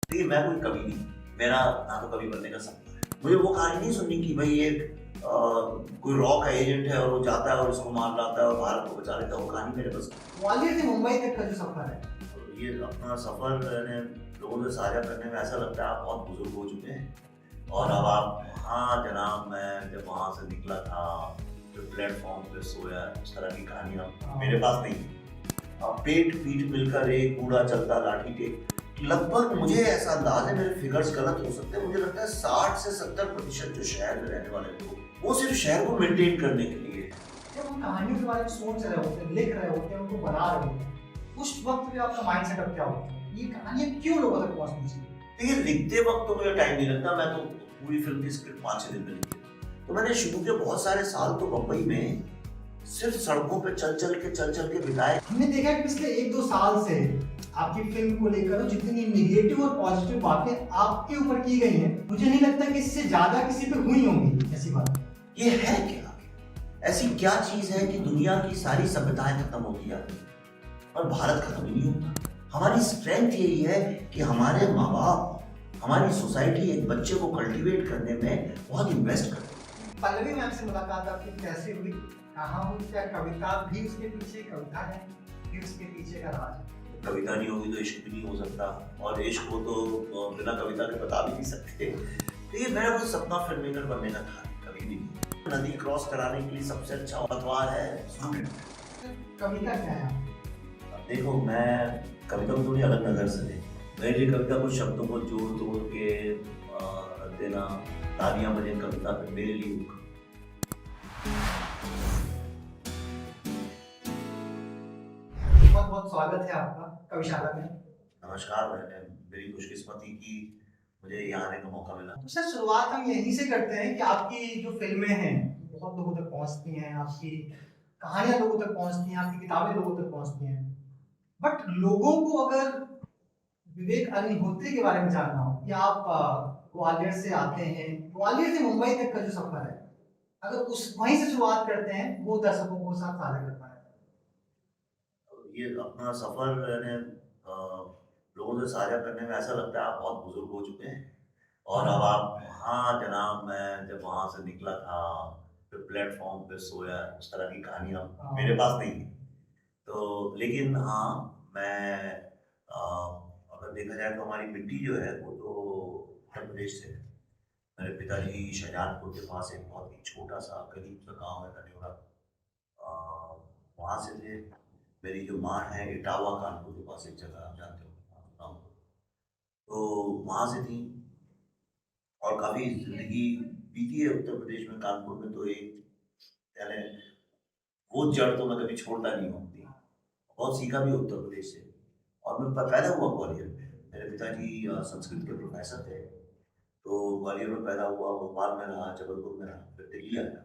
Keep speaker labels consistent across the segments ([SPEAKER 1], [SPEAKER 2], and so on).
[SPEAKER 1] देखिए मैं कोई कवि नहीं, मेरा ना तो कवि बनने का सपना है। मुझे वो कहानी नहीं सुननी कि भाई एक कोई रॉ का एजेंट है और वो जाता है और उसको मार लाता है और भारत को बचा लेता है, वो कहानी मेरे पास
[SPEAKER 2] ग्वालियर से मुंबई तक का जो सफर है,
[SPEAKER 1] नहीं। ये अपना सफर मैंने लोगों से साझा करने में ऐसा लगता है आप बहुत बुजुर्ग हो चुके हैं और अब आप हाँ जनाब मैं जब वहाँ से निकला था जो प्लेटफॉर्म पे सोया उस तरह की कहानियाँ मेरे पास नहीं है। अब पेट पीठ मिलकर एक कूड़ा चलता लाठी टेक लगभग मुझे ऐसा अंदाज है, मेरे फिगर्स गलत हो सकते हैं, मुझे लगता है 60 से 70% जो शहर में रहने वाले लोग वो सिर्फ शहर को मेंटेन करने के लिए है।
[SPEAKER 2] जब हम कहानियों के बारे में सोच रहे होते हैं, लिख रहे होते हैं, उनको बना रहे होते हैं, उस वक्त पे आपका माइंड सेटअप क्या होता है? ये कहानियां क्यों लोगों तक पहुंचनी चाहिए?
[SPEAKER 1] देखिए लिखते वक्त तो मुझे टाइम नहीं लगता, मैं तो पूरी फिल्म की स्क्रिप्ट 5-6 दिन में लिख देता हूँ। तो मैंने शुरू के बहुत सारे साल तो बम्बई में सिर्फ सड़कों पे चल चल के बिताए।
[SPEAKER 2] हमने देखा कि पिछले 1-2 साल से आपकी फिल्म को लेकर जितनी नेगेटिव और पॉजिटिव बातें आपके ऊपर की गई हैं, मुझे नहीं लगता कि इससे ज्यादा किसी पे हुई होंगी ऐसी बात।
[SPEAKER 1] ये है क्या? ऐसी क्या चीज है कि दुनिया की सारी सभ्यताएं खत्म होती जाती हैं और भारत खत्म ही नहीं होता? हमारी स्ट्रेंथ यही है कि हमारे माँ बाप हमारी सोसाइटी एक बच्चे को कल्टीवेट करने में बहुत इन्वेस्ट करते हैं।
[SPEAKER 2] पल्लवी मैम से मुलाकात आपकी कैसे हुई, कहाँ हुई, क्या कविता भी उसके पीछे कविता है कि उसके पीछे का राज है?
[SPEAKER 1] कविता नहीं होगी तो इश्क भी नहीं हो सकता और इश्क को तो बिना कविता के बता भी नहीं सकते। तो ये मेरा कोई सपना फिल्म मेकर बनने का था कभी भी नहीं। नदी क्रॉस कराने के लिए सबसे अच्छा पतवार है स्टूडेंट।
[SPEAKER 2] कविता क्या है?
[SPEAKER 1] अब देखो मैं कविता को थोड़ी अलग नजर से देख, मेरे लिए कविता कुछ शब्दों को जोड़ तोड़ के रख देना, तालियां बजे कविता पे मेरे लिए
[SPEAKER 2] बहुत बहुत स्वागत है आपका कविशाला में।
[SPEAKER 1] नमस्कार। मैंने मेरी खुशकिस्मती की मुझे यहाँ आने का मौका मिला।
[SPEAKER 2] तो सर शुरुआत हम यहीं से करते हैं कि आपकी जो फिल्में हैं बहुत लोगों तक पहुंचती हैं, आपकी कहानियां लोगों तक पहुंचती हैं, आपकी किताबें लोगों तक पहुंचती हैं, बट लोगों को अगर विवेक अग्निहोत्री के बारे में जानना हो कि आप ग्वालियर से आते हैं, ग्वालियर से मुंबई तक का जो सफर है, अगर उस वहीं से शुरुआत करते हैं वो दर्शकों को साथ साझा कर पाए।
[SPEAKER 1] ये अपना सफर मैंने लोगों से साझा करने में ऐसा लगता है आप बहुत बुजुर्ग हो चुके हैं और अब आप हाँ जनाब मैं जब वहाँ से निकला था फिर प्लेटफॉर्म पे सोया उस तरह की कहानियाँ मेरे पास नहीं है। तो लेकिन हाँ मैं अगर देखा जाए तो हमारी मिट्टी जो है वो तो उत्तर प्रदेश से है। मेरे पिताजी शाहजहानपुर के पास एक बहुत ही छोटा सा करीब सा गाँव है कन्योरा, वहाँ से थे। मेरी जो माँ है इटावा कानपुर के पास एक जगह आप जानते हो कानपुर, तो वहाँ से थी और काफ़ी ज़िंदगी बीती है उत्तर प्रदेश में कानपुर में। तो एक यानी वो जड़ तो मैं कभी छोड़ता नहीं हूँ अपनी, बहुत सीखा भी उत्तर प्रदेश से। और मैं पैदा हुआ ग्वालियर में, मेरे पिताजी संस्कृत के प्रोफेसर थे, तो ग्वालियर में पैदा हुआ, भोपाल में रहा, जबलपुर में रहा, फिर दिल्ली आया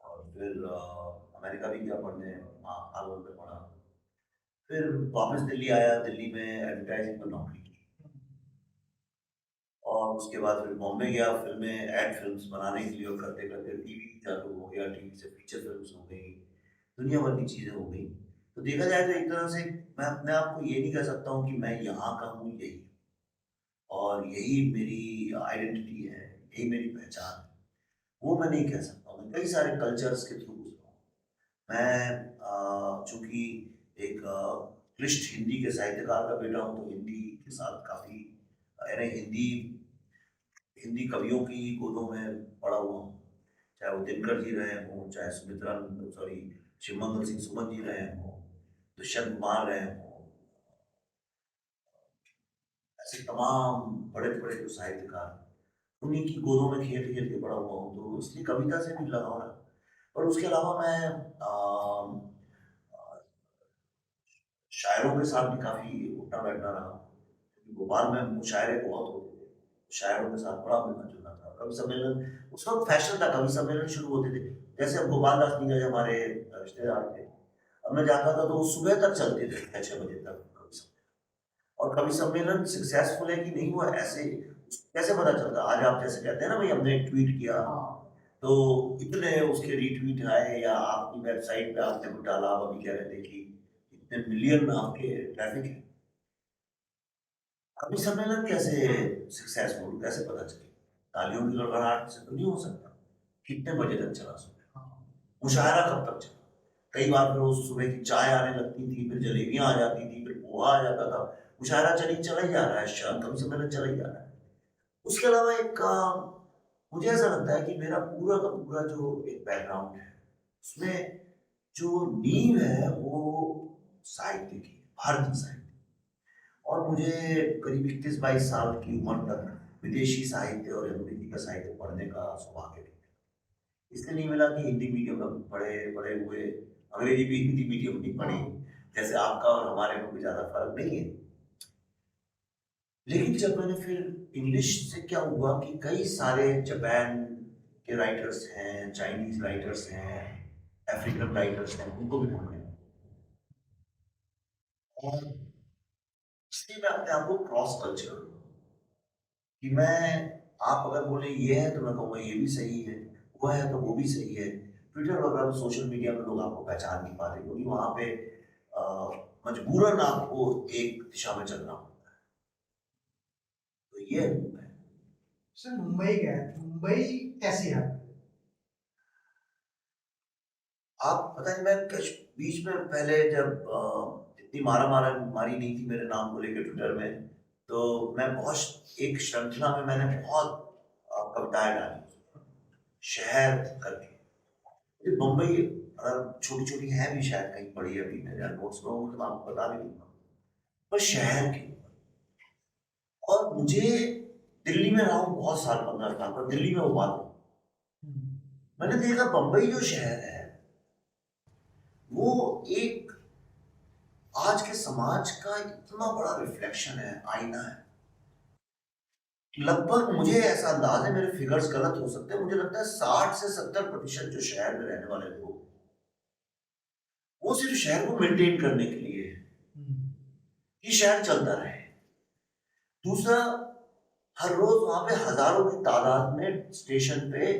[SPEAKER 1] और फिर अमेरिका भी गया पढ़ने, हार्वर्ड में पढ़ा, फिर वापस दिल्ली आया, दिल्ली में एडवर्टाइजिंग में नौकरी की और उसके बाद फिर बॉम्बे गया फिल्में एड फिल्म्स बनाने के लिए और करते करते टीवी चालू हो गया, टीवी से फीचर फिल्म्स हो गई, दुनिया भर की चीज़ें हो गई। तो देखा जाए तो एक तरह से मैं अपने आप को ये नहीं कह सकता हूँ कि मैं यहाँ का हूँ यही और यही मेरी आइडेंटिटी है, यही मेरी पहचान है, वो मैं नहीं कह सकता। मैं कई सारे कल्चर्स के थ्रू गुजरा हूँ। मैं चूँकि एक क्लिष्ट हिंदी के साहित्यकार का बेटा हूँ तो हिंदी के साथ काफ़ी यानी हिंदी हिंदी कवियों की गोदों में पड़ा हुआ हूँ, चाहे वो दिनकर जी रहे हों, चाहे सुमित्रा सॉरी शिवमंगल सिंह सुमन जी रहे हों, दुष्यंत कुमार रहे हों, ऐसे तमाम बड़े बड़े जो साहित्यकार उन्हीं की गोदों में खेल खेल के बड़ा हुआ हूँ, तो इसलिए कविता से भी लगाव है। और उसके अलावा मैं शायरों के साथ भी काफ़ी उठना बैठना रहा, क्योंकि भोपाल में मुशायरे बहुत होते थे, शायरों के साथ बड़ा मिलना जुलना था। कवि सम्मेलन उस वक्त फैशन था, कवि सम्मेलन शुरू होते थे, जैसे अब गोपाल दास नीरज हमारे रिश्तेदार थे, अब मैं जाता था तो वो सुबह तक चलते थे 6-6 बजे तक कवि सम्मेलन। और कवि सम्मेलन सक्सेसफुल है कि नहीं हुआ ऐसे कैसे पता चलता? आज आप जैसे कहते हैं ना भाई हमने एक ट्वीट किया तो इतने उसके रीट्वीट आए या आपकी वेबसाइट पे आपने कुछ डाला, आप अभी कह रहे थे कि इतने मिलियन आपके ट्रैफिक है। कवि सम्मेलन कैसे सक्सेसफुल, कैसे पता चले? तालियों की गड़गड़ाहट से तो नहीं हो सकता। कितने बजे तक चला सुबह?
[SPEAKER 2] हाँ।
[SPEAKER 1] मुशायरा कब तक चला? कई बार फिर उस सुबह की चाय आने लगती थी, फिर जलेबियां आ जाती थी, फिर पोहा आ जाता था। मुशायरा चला ही जा रहा है, शाम कवि सम्मेलन चला ही जा रहा है। उसके अलावा मुझे ऐसा लगता है कि मेरा पूरा का पूरा जो एक बैकग्राउंड है, उसमें जो नींव है वो साहित्य की है, भारतीय साहित्य। और मुझे करीब 21-22 साल की उम्र तक विदेशी साहित्य और अमेरिकी का साहित्य पढ़ने का सौभाग्य नहीं मिला। इसलिए नहीं मिला कि हिंदी मीडियम में पढ़े पढ़े हुए, अंग्रेजी भी हिंदी मीडियम नहीं पढ़ी, जैसे आपका और हमारे में कोई ज़्यादा फर्क नहीं है। लेकिन जब मैंने फिर इंग्लिश से क्या हुआ कि कई सारे जापान के राइटर्स हैं, चाइनीज राइटर्स हैं, अफ्रीकन राइटर्स हैं, उनको भी पढ़ने लगा। और इसलिए मैं अपने आप को क्रॉस कल्चर कि आप अगर बोले ये है तो मैं कहूँगा ये भी सही है, वो है तो वो भी सही है। ट्विटर वगैरह पर, सोशल मीडिया पर लोग आपको पहचान नहीं पाते, क्योंकि वहाँ पे मजबूरन आपको एक दिशा में चलना होता है। तो ये है।
[SPEAKER 2] सर मुंबई गए, मुंबई कैसी है?
[SPEAKER 1] आप पता नहीं, मैं बीच में पहले जब इतनी मारा मारी नहीं थी मेरे नाम को लेकर ट्विटर में, तो मैं बहुत एक श्रृंखला में मैंने बहुत कविताएं डाली शहर करके। ये मुंबई अगर छोटी छोटी है भी, शायद कहीं पड़ी है अभी मेरे नोट्स में, वो तो आपको बता भी नहीं पाऊंगा, पर शहर के। और मुझे दिल्ली में रहा हूँ बहुत साल, 15 साल, पर दिल्ली में वो बात नहीं। मैंने देखा बंबई जो शहर है वो एक आज के समाज का इतना बड़ा रिफ्लेक्शन है, आईना है। लगभग मुझे ऐसा अंदाज है, मेरे फिगर्स गलत हो सकते हैं, मुझे लगता है 60 से 70% जो शहर में रहने वाले लोग, वो सिर्फ शहर को मेंटेन करने के लिए है कि शहर चलता रहे। दूसरा, हर रोज वहां पे हजारों की तादाद में स्टेशन पे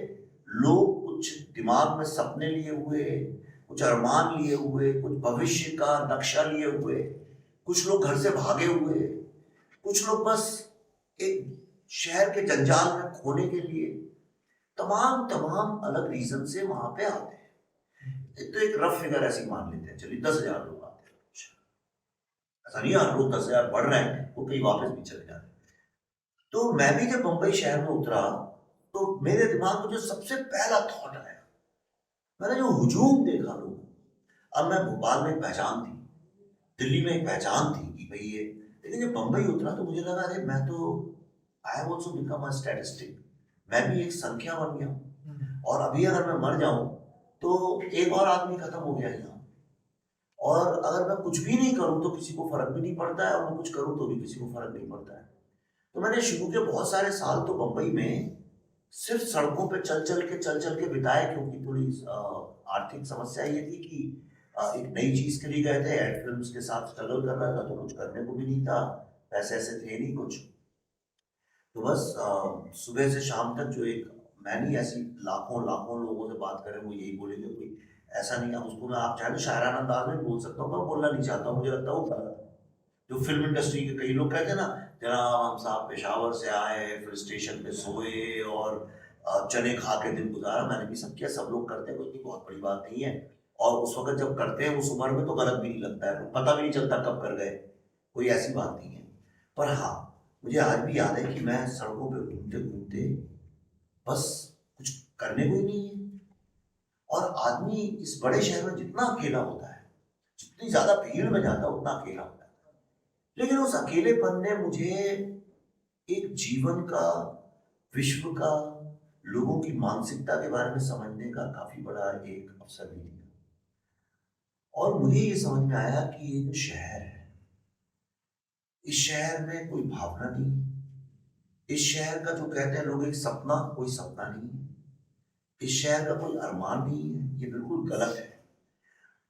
[SPEAKER 1] लोग कुछ दिमाग में सपने लिए हुए, कुछ अरमान लिए हुए, कुछ भविष्य का नक्शा लिए हुए, कुछ लोग घर से भागे हुए, कुछ लोग बस एक शहर के जंजाल में खोने के लिए तमाम तमाम अलग रीजन से वहां पे आते हैं। तो एक रफ फिगर ऐसी मान लेते हैं, चलिए 10,000 लोग आते हैं। ऐसा नहीं हर रोज 10,000 बढ़ रहे हैं, वो कहीं वापस भी चले जाते हैं। तो मैं भी जब मुंबई शहर में उतरा, तो मेरे दिमाग में जो सबसे पहला थॉट आया, मैंने जो हुजूम देखा लोग। अब मैं भोपाल में एक पहचान थी, दिल्ली में एक पहचान थी कि भाई ये, लेकिन जब मुंबई उतरा तो मुझे लगा अरे मैं तो I also become a statistic, मैं भी एक संख्या बन गया। और अभी अगर मैं मर जाऊं तो एक और आदमी खत्म हो गया यहाँ। और अगर मैं कुछ भी नहीं करूं तो किसी को फर्क भी नहीं पड़ता है, और मैं कुछ करूं तो भी किसी को फर्क नहीं पड़ता है। तो मैंने शुरू के बहुत सारे साल तो बंबई में सिर्फ सड़कों पे चल चल के बिताए, क्योंकि थोड़ी आर्थिक समस्या ये थी कि एक नई चीज के लिए गए थे, एड फिल्म्स के साथ स्ट्रगल कर रहा था, तो कुछ करने को भी नहीं था, पैसे ऐसे थे नहीं कुछ। तो बस सुबह से शाम तक जो एक, मैं नहीं, ऐसी लाखों लाखों लोगों से बात करें वो यही बोलेंगे, कोई ऐसा नहीं है उसको मैं आप चाहे तो शायराना अंदाज में बोल सकता हूँ, मैं बोलना नहीं चाहता हूँ, मुझे लगता है वो गलत है। जो फिल्म इंडस्ट्री के कई लोग कहते हैं ना, जनाब हम साहब पेशावर से आए, फिर स्टेशन पे सोए और चने खा के दिन गुजारा, मैंने भी सब किया, सब लोग करते हैं, कोई बहुत बड़ी बात नहीं है। और उस वक्त जब करते हैं उस उम्र में तो गलत भी नहीं लगता है, पता भी नहीं चलता कब कर गए, कोई ऐसी बात नहीं है। पर हाँ, मुझे आज भी याद है कि मैं सड़कों पे घूमते घूमते, बस कुछ करने को ही नहीं है। और आदमी इस बड़े शहर में जितना अकेला होता है, जितनी ज्यादा भीड़ में जाता है उतना अकेला होता है। लेकिन उस अकेलेपन ने मुझे एक जीवन का, विश्व का, लोगों की मानसिकता के बारे में समझने का काफी बड़ा एक अवसर भी दिया। और मुझे ये समझ में आया कि ये जो शहर है, इस शहर में कोई भावना नहीं, इस शहर का जो कहते हैं लोग एक सपना, कोई सपना नहीं है, इस शहर का कोई अरमान नहीं है, ये बिल्कुल गलत है।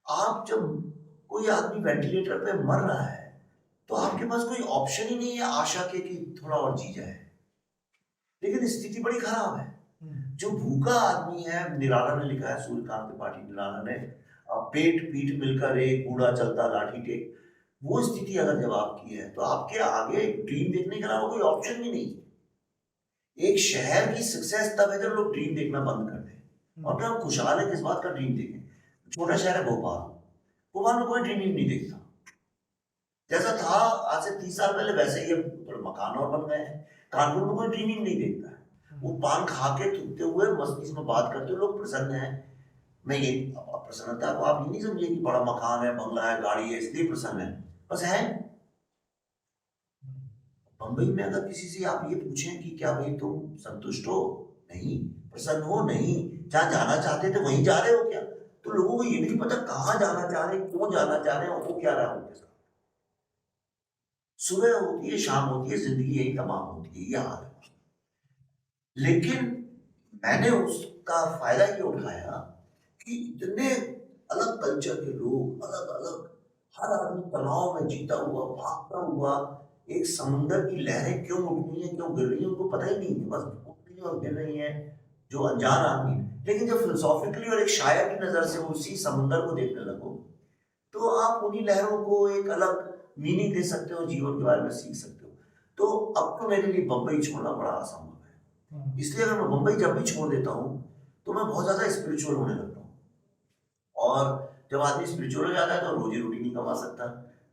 [SPEAKER 1] आप जब, कोई आदमी वेंटिलेटर पे मर रहा है तो आपके पास कोई ऑप्शन ही नहीं है आशा के कि थोड़ा और जी जाए। लेकिन स्थिति बड़ी खराब है। जो भूखा आदमी है, निराला ने लिखा है, सूर्यकांत त्रिपाठी निराला ने, पेट पीठ मिलकर एक, बूढ़ा चलता लाठी टेक। वो स्थिति अगर जब आपकी है तो आपके आगे ड्रीम देखने के अलावा कोई ऑप्शन भी नहीं है। एक शहर की सक्सेस तब है जब लोग ड्रीम देखना बंद कर दें। और फिर हम खुशहाल है किस बात का ड्रीम देखें। छोटा शहर है भोपाल, भोपाल में कोई ड्रीम ही नहीं देखता। जैसा था आज से 30 साल पहले वैसे ही अब थोड़े मकान और बन गए हैं। कानपुर में कोई ड्रीम ही नहीं देखता है। वो पान खा के थूकते हुए मस्ती में बात करते हुए लोग प्रसन्न हैं। मैं ये प्रसन्नता को आप ये नहीं समझिए कि बड़ा मकान है, बंगला है, गाड़ी है इसलिए प्रसन्न है, बस है। बंबई में अगर किसी से आप ये पूछें कि क्या भाई तुम संतुष्ट हो, नहीं। प्रसन्न हो, नहीं। जहाँ जाना चाहते थे वहीं जा रहे हो क्या? तो लोगों को ये भी नहीं पता कहाँ जाना चाह रहे हैं, क्यों जाना चाह रहे हैं और वो क्या रहा है उनके साथ। सुबह होती है, शाम होती है, जिंदगी यही तमाम होती है, ये हाल है। लेकिन मैंने उसका फायदा ये उठाया कि इतने अलग कल्चर के लोग, अलग अलग, हर आदमी तनाव में जीता हुआ, भागता हुआ, एक समुंदर की लहरें क्यों उठ रही हैं, क्यों गिर रही हैं, उनको पता ही नहीं है, बस उठ रही हैं और गिर रही हैं, जो अनजान आदमी। लेकिन जब फिलोसॉफिकली और एक शायर की नजर से उसी समुंदर को देखने लगो, तो आप उन्हीं लहरों को एक अलग मीनिंग दे सकते हो, जीवन के बारे में सीख सकते हो। तो अब तो मेरे लिए बम्बई छोड़ना बड़ा असंभव है। इसलिए अगर मैं बम्बई जब भी छोड़ देता हूँ तो मैं बहुत ज्यादा स्पिरिचुअल होने लगता हूँ। और जब आदमी स्पिरिचुअल हो जाता है तो रोजी रोटी नहीं कमा सकता।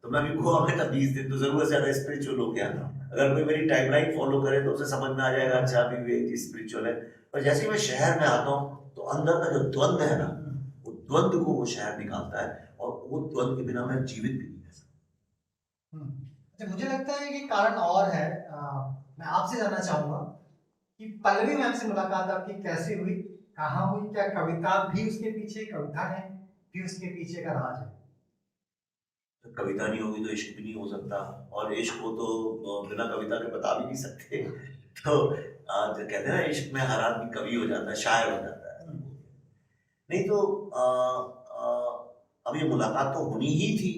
[SPEAKER 1] तो मैं भी गोवा में था 20 दिन, तो जरूरत से ज्यादा स्पिरिचुअल हो गया। अगर कोई मेरी टाइमलाइन फॉलो करे तो उसे समझ में आ जाएगा, अच्छा अभी विवेक स्पिरिचुअल है। पर जैसे ही मैं शहर में आता हूँ तो अंदर का जो द्वंद है ना, वो द्वंद को वो शहर निकालता है, और वो द्वंद के बिना मैं जीवित भी नहीं रह सकता।
[SPEAKER 2] अच्छा, मुझे लगता है कि कारण और है। मैं आपसे जानना चाहूंगा कि पल्लवी मैम से मुलाकात आपकी कैसे हुई, कहाँ हुई, क्या कविता भी उसके पीछे कविता है, भी उसके पीछे का राज है?
[SPEAKER 1] तो कविता नहीं होगी तो इश्क भी नहीं हो सकता, और इश्क को तो बिना कविता के बता भी नहीं सकते। तो जो कहते हैं ना, इश्क में हर आदमी कवि हो जाता है, शायर हो जाता है। नहीं तो अब ये मुलाकात तो होनी ही थी,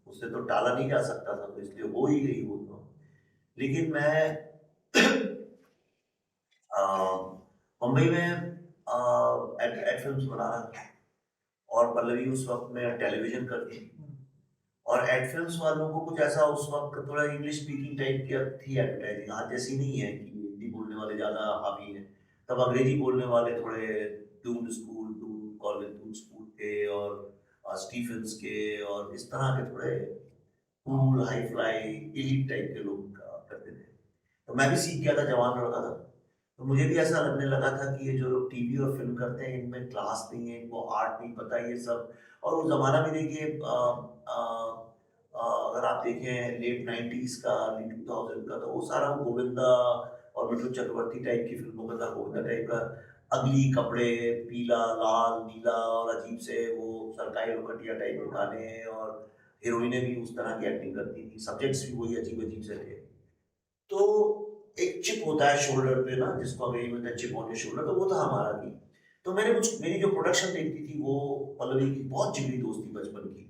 [SPEAKER 1] उससे तो टाला नहीं जा सकता था, तो इसलिए हो ही गई वो तो। लेकिन मैं अ, मुंबई में एड फिल्म्स बना रहा था, और पल्लवी उस वक्त में टेलीविजन करती थी। और एड फिल्म्स वालों को कुछ ऐसा उस वक्त थोड़ा इंग्लिश स्पीकिंग टाइप की थी एडवर्टाइजिंग, आज जैसी नहीं है कि हिंदी बोलने वाले ज़्यादा हावी हैं। तब अंग्रेजी बोलने वाले थोड़े Doon school, Doon college, Doon school के, और स्टीफेंस के, और इस तरह के थोड़े cool high fly elite type के लोग करते थे। तो मैं भी सीख गया था, जवान लड़का था। तो मुझे भी ऐसा लगने लगा था कि ये जो लोग टीवी और फिल्म करते हैं इनमें क्लास नहीं है, इनको आर्ट नहीं पता ये सब। और वो ज़माना भी देखिए, अगर आप देखें लेट 90s का, अर्ली 2000 का, तो वो सारा गोविंदा और मिठुन चक्रवर्ती टाइप की फिल्मों का था। गोविंदा टाइप का अगली कपड़े, पीला लाल नीला, और अजीब से वो सरकारी लोकटिया टाइप के गाने, और हीरोइनें भी उस तरह की एक्टिंग करती थी, सब्जेक्ट्स भी वही अजीब अजीब से थे। तो एक चिप होता है शोल्डर पे ना, जिसको अंग्रेजी में चिप ऑन योर शोल्डर, तो वो था हमारा भी। तो मेरी जो प्रोडक्शन देखती थी वो पल्लवी की बहुत जिगरी दोस्त थी बचपन की,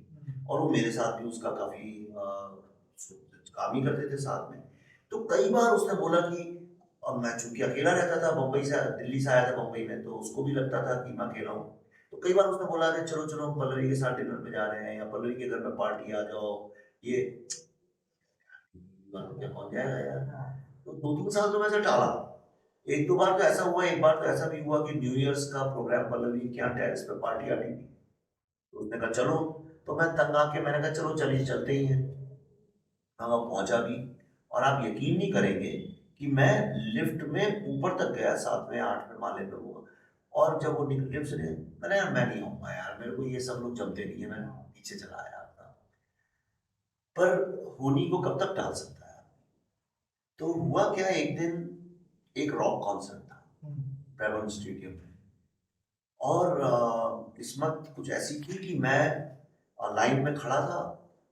[SPEAKER 1] और वो मेरे साथ भी उसका काफी काम ही करते थे साथ में। तो कई बार उसने बोला कि, अब मैं चूंकि अकेला रहता था, मुंबई से दिल्ली से आया था मुंबई में, तो उसको भी लगता था कि मैं अकेला हूँ। तो कई बार उसने बोला कि चलो चलो पल्लवी के साथ डिनर पे जा रहे हैं, या पल्लवी के घर में पार्टी आ जाओ। ये क्या पहुंच जाएगा यार। तो 2-3 साल तो वैसे टाला। एक दो बार तो ऐसा हुआ, एक बार तो ऐसा भी हुआ कि न्यू ईयर्स का प्रोग्राम पल्लवी के यहाँ टेरेस पे पार्टी आ गई थी। तो उसने कहा चलो, तो मैं तंग आके मैंने कहा चलो चलिए चलते ही हैं। मैं वहाँ पहुंचा भी, और आप यकीन नहीं करेंगे कि मैं लिफ्ट में ऊपर तक गया, 7वें 8वें माले पे हुआ। और जब वो लिफ्ट से गए, मैंने यार मैं नहीं आऊंगा यार, मेरे को ये सब लोग जमते नहीं है, मैं पीछे चला आया अपना। पर होनी को कब तक टाल सकता है? तो हुआ क्या, एक दिन एक रॉक कॉन्सर्ट था ब्रेबन स्टेडियम में, और किस्मत कुछ ऐसी थी कि मैं लाइन में खड़ा था,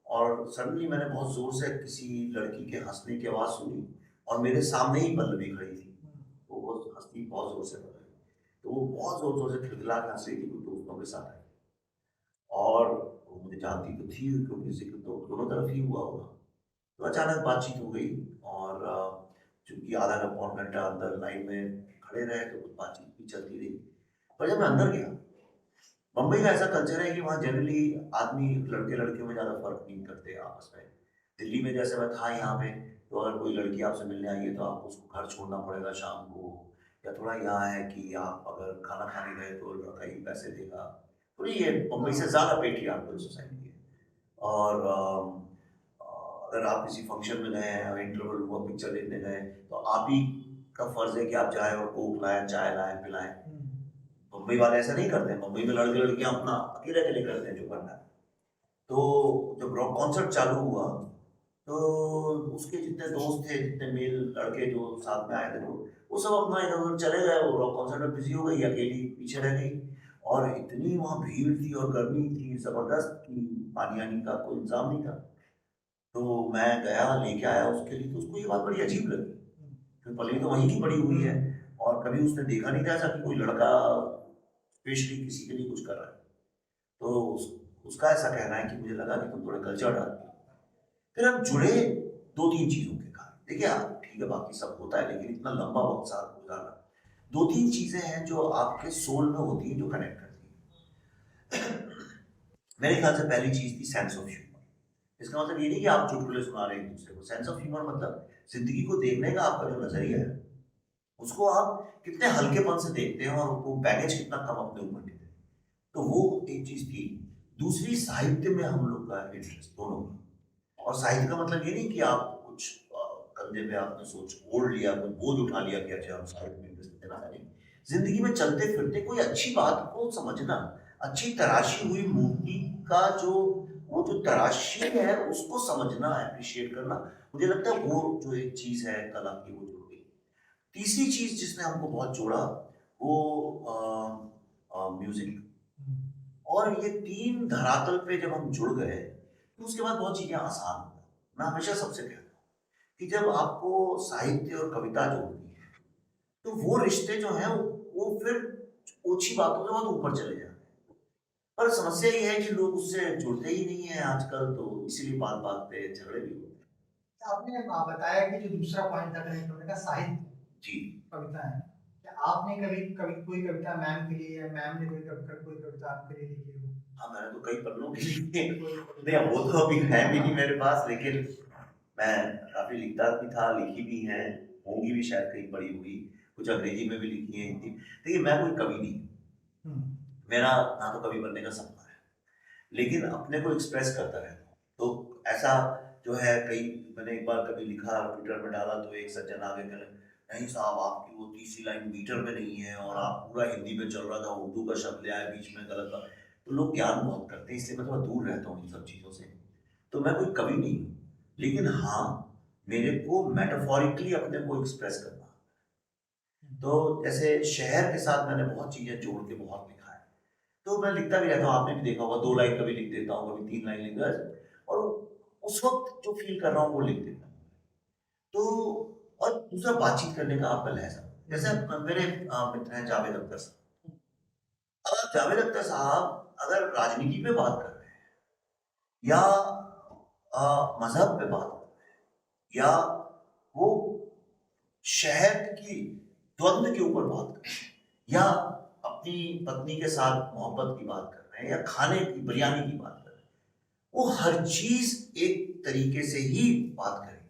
[SPEAKER 1] और सडनली मैंने बहुत जोर से किसी लड़की के हंसने की आवाज़ सुनी, और मेरे सामने ही पल्लवी खड़ी थी। वो बहुत हंसी, बहुत जोर से पड़ रही, तो वो बहुत जोर जोर से खिलखिला के हंस रही थी, कुछ दोस्तों के साथ आई। और वो मुझे जानती तो थी, क्योंकि जिक्र तो दोनों तरफ ही हुआ होगा। तो अचानक बातचीत हो गई, और चूंकि आधा घंटा पौन घंटा अंदर लाइन में खड़े रहे, तो कुछ बातचीत भी चलती रही। पर जब मैं अंदर गया मुंबई का ऐसा कल्चर है कि वहाँ जनरली आदमी लड़के लड़कियों में ज़्यादा फ़र्क नहीं करते आपस में। दिल्ली में जैसे मैं था यहाँ पे, तो अगर कोई लड़की आपसे मिलने आई है तो आपको उसको घर छोड़ना पड़ेगा शाम को, या थोड़ा यहाँ है कि आप अगर खाना खाने गए तो लड़का ही पैसे देगा। थोड़ी ये मुंबई से
[SPEAKER 2] हाँ।
[SPEAKER 1] ज़्यादा पेट्रियार्कल सोसाइटी है। और अगर आप किसी फंक्शन में गए हैं और इंटरवल हुआ पिक्चर देखने गए, तो आप ही का फ़र्ज़ है कि आप जाएँ और कोक लाएँ, चाय लाएँ, पिलाएँ। मुंबई वाले ऐसा नहीं करते हैं, मुंबई में लड़के-लड़कियाँ अपना अकेले-अकेले करते हैं जो करना है। तो जब रॉक कॉन्सर्ट चालू हुआ, तो उसके जितने दोस्त थे, जितने मेल लड़के जो साथ में आए थे वो सब अपना इधर-उधर चले गए, वो रॉक कॉन्सर्ट में बिज़ी हो गई, अकेली पीछे रह गई। और इतनी वहाँ भीड़ थी और गर्मी थी ज़बरदस्त कि पानी-वानी का कोई इंतज़ाम नहीं था। तो मैं गया, लेके आया उसके लिए, तो उसको ये बात बड़ी अजीब लगी, क्योंकि पली तो वहीं की पड़ी हुई है और कभी उसने देखा नहीं था ऐसा कि कोई लड़का स्पेशली किसी के लिए कुछ कर रहा है। तो उसका ऐसा कहना है कि मुझे लगा कि तुम थोड़े कल्चर डालते हो। फिर हम जुड़े 2-3 चीज़ों के कारण। देखिए आप ठीक है बाकी सब होता है, लेकिन इतना लंबा वक़्त साथ गुज़ारना, 2-3 चीज़ें हैं जो आपके सोल में होती हैं जो कनेक्ट करती हैं। मेरे ख़्याल से पहली चीज़ थी सेंस ऑफ ह्यूमर। इसका मतलब ये नहीं कि आप चुटकुले सुना रहे हैं एक-दूसरे को। सेंस ऑफ ह्यूमर मतलब ज़िंदगी को देखने का आपका जो नज़रिया है, उसको आप कितने हल्केपन से देखते हैं और वो बैगेज कितना कम अपने ऊपर लेते हैं। तो वो एक चीज़ थी। दूसरी साहित्य में हम लोग का इंटरेस्ट दोनों का। और साहित्य का मतलब ये नहीं कि आप कुछ कंधे पे आपने सोच ओढ़ लिया, कोई बोझ उठा लिया कि अच्छा हम साहित्य में इंटरेस्ट लेना है नहीं। ज़िंदगी में चलते-फिरते कोई अच्छी बात को समझना, अच्छी तराशी हुई मूर्ति का जो वो जो तराशी है उसको समझना, एप्रिशिएट करना, मुझे लगता है वो जो एक चीज़ है कला की वो जुड़ गई। तीसरी चीज़ जिसने हमको बहुत जोड़ा वो म्यूज़िक। और ये 3 धरातल पे जब हम जुड़ गए, तो उसके बाद बहुत चीज़ें आसान हो गई। मैं हमेशा सबसे कहता हूँ कि जब आपको साहित्य और कविता जोड़ती है, तो वो रिश्ते जो हैं वो फिर ओछी बातों से बहुत ऊपर चले जाते हैं। पर समस्या ये है कि लोग उससे जुड़ते ही नहीं हैं आजकल, तो इसीलिए बात-बात पे झगड़े भी होते हैं।
[SPEAKER 2] आपने बताया कि जो दूसरा पॉइंट था कनेक्ट होने का साहित्य,
[SPEAKER 1] जी।
[SPEAKER 2] कविताएँ। क्या आपने कभी कभी कोई कविता मैम के लिए या मैम ने कोई कविता आपके लिए लिखी हो?
[SPEAKER 1] हाँ, मैंने तो कई पन्नों की लिखी है।
[SPEAKER 2] कोई
[SPEAKER 1] नहीं,
[SPEAKER 2] कविता
[SPEAKER 1] वो तो अभी है भी नहीं मेरे पास, लेकिन मैं काफ़ी लिखता भी था, लिखी भी हैं, होंगी भी शायद कहीं पढ़ी हुई, कुछ अंग्रेजी में भी लिखी हैं, हिंदी। देखिए मैं कोई कवि नहीं,
[SPEAKER 2] हुँ,
[SPEAKER 1] मेरा ना तो कवि बनने का सपना है, लेकिन अपने को एक्सप्रेस करता रहता हूँ। तो ऐसा जो है कई मैंने एक बार कभी लिखा ट्विटर में डाला तो एक सज्जन आगे कहने, नहीं साहब आपकी वो तीसरी लाइन मीटर में नहीं है और आप पूरा हिंदी में चल रहा था, उर्दू का शब्द ले आए बीच में गलत बात। तो लोग ज्ञान बहुत करते हैं, इसलिए मैं थोड़ा दूर रहता हूँ इन सब चीज़ों से। तो मैं कोई कवि नहीं हूँ, लेकिन हाँ, मेरे को मेटाफोरिकली अपने को एक्सप्रेस करना। तो जैसे शहर के साथ मैंने बहुत चीज़ें जोड़ के बहुत लिखा है। तो मैं लिखता भी रहता हूँ, आपने भी देखा होगा 2 लाइन कभी लिख देता हूँ, कभी 3 लाइन लिख देता और उस वक़्त जो फ़ील कर रहा हूँ वो लिख देता हूँ। तो और दूसरा बातचीत करने का आपका लहज़ा। जैसे मेरे मित्र हैं जावेद अख्तर साहब। अब जावेद अख्तर साहब अगर राजनीति पे बात कर रहे हैं या मज़हब पे बात कर रहे हैं या वो शहर की द्वंद के ऊपर बात कर रहे हैं या अपनी पत्नी के साथ मोहब्बत की बात कर रहे हैं या खाने की बिरयानी की बात कर रहे हैं, वो हर चीज़ एक तरीके से ही बात करेंगे।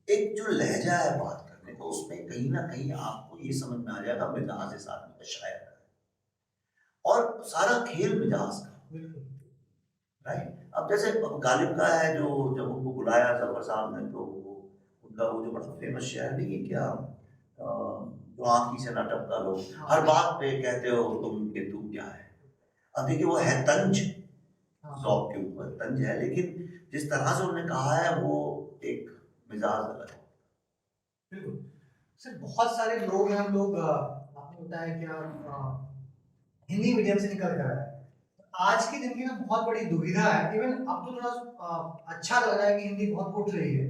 [SPEAKER 1] एक जो लहजा है बात करने का उसमें कहीं न कहीं आपको ये समझ में आ जाएगा मिजाज इस आदमी का शायर का है और सारा खेल मिजाज का,
[SPEAKER 2] बिल्कुल।
[SPEAKER 1] राइट? अब जैसे अब गालिब का है जो जब उनको बुलाया ज़फ़र साहब ने तो वो उनका वो जो बड़ा फ़ेमस शेर नहीं है क्या जो आँखी से ना टपका लो, हर बात पे कहते हो तुम कि तू क्या है? अब देखिए वो है तंज
[SPEAKER 2] हाँ,
[SPEAKER 1] ज़ौक़ के ऊपर तंज है, लेकिन जिस तरह से उन्होंने कहा है वो एक मिजाज अलग है।
[SPEAKER 2] बिल्कुल। सर बहुत सारे लोग हैं हम लोग आपने बताया कि आप हिंदी मीडियम से निकल कर आए। आज की ज़िंदगी में बहुत बड़ी दुविधा है, इवन अब तो थोड़ा अच्छा लग रहा है कि हिंदी बहुत उठ रही है।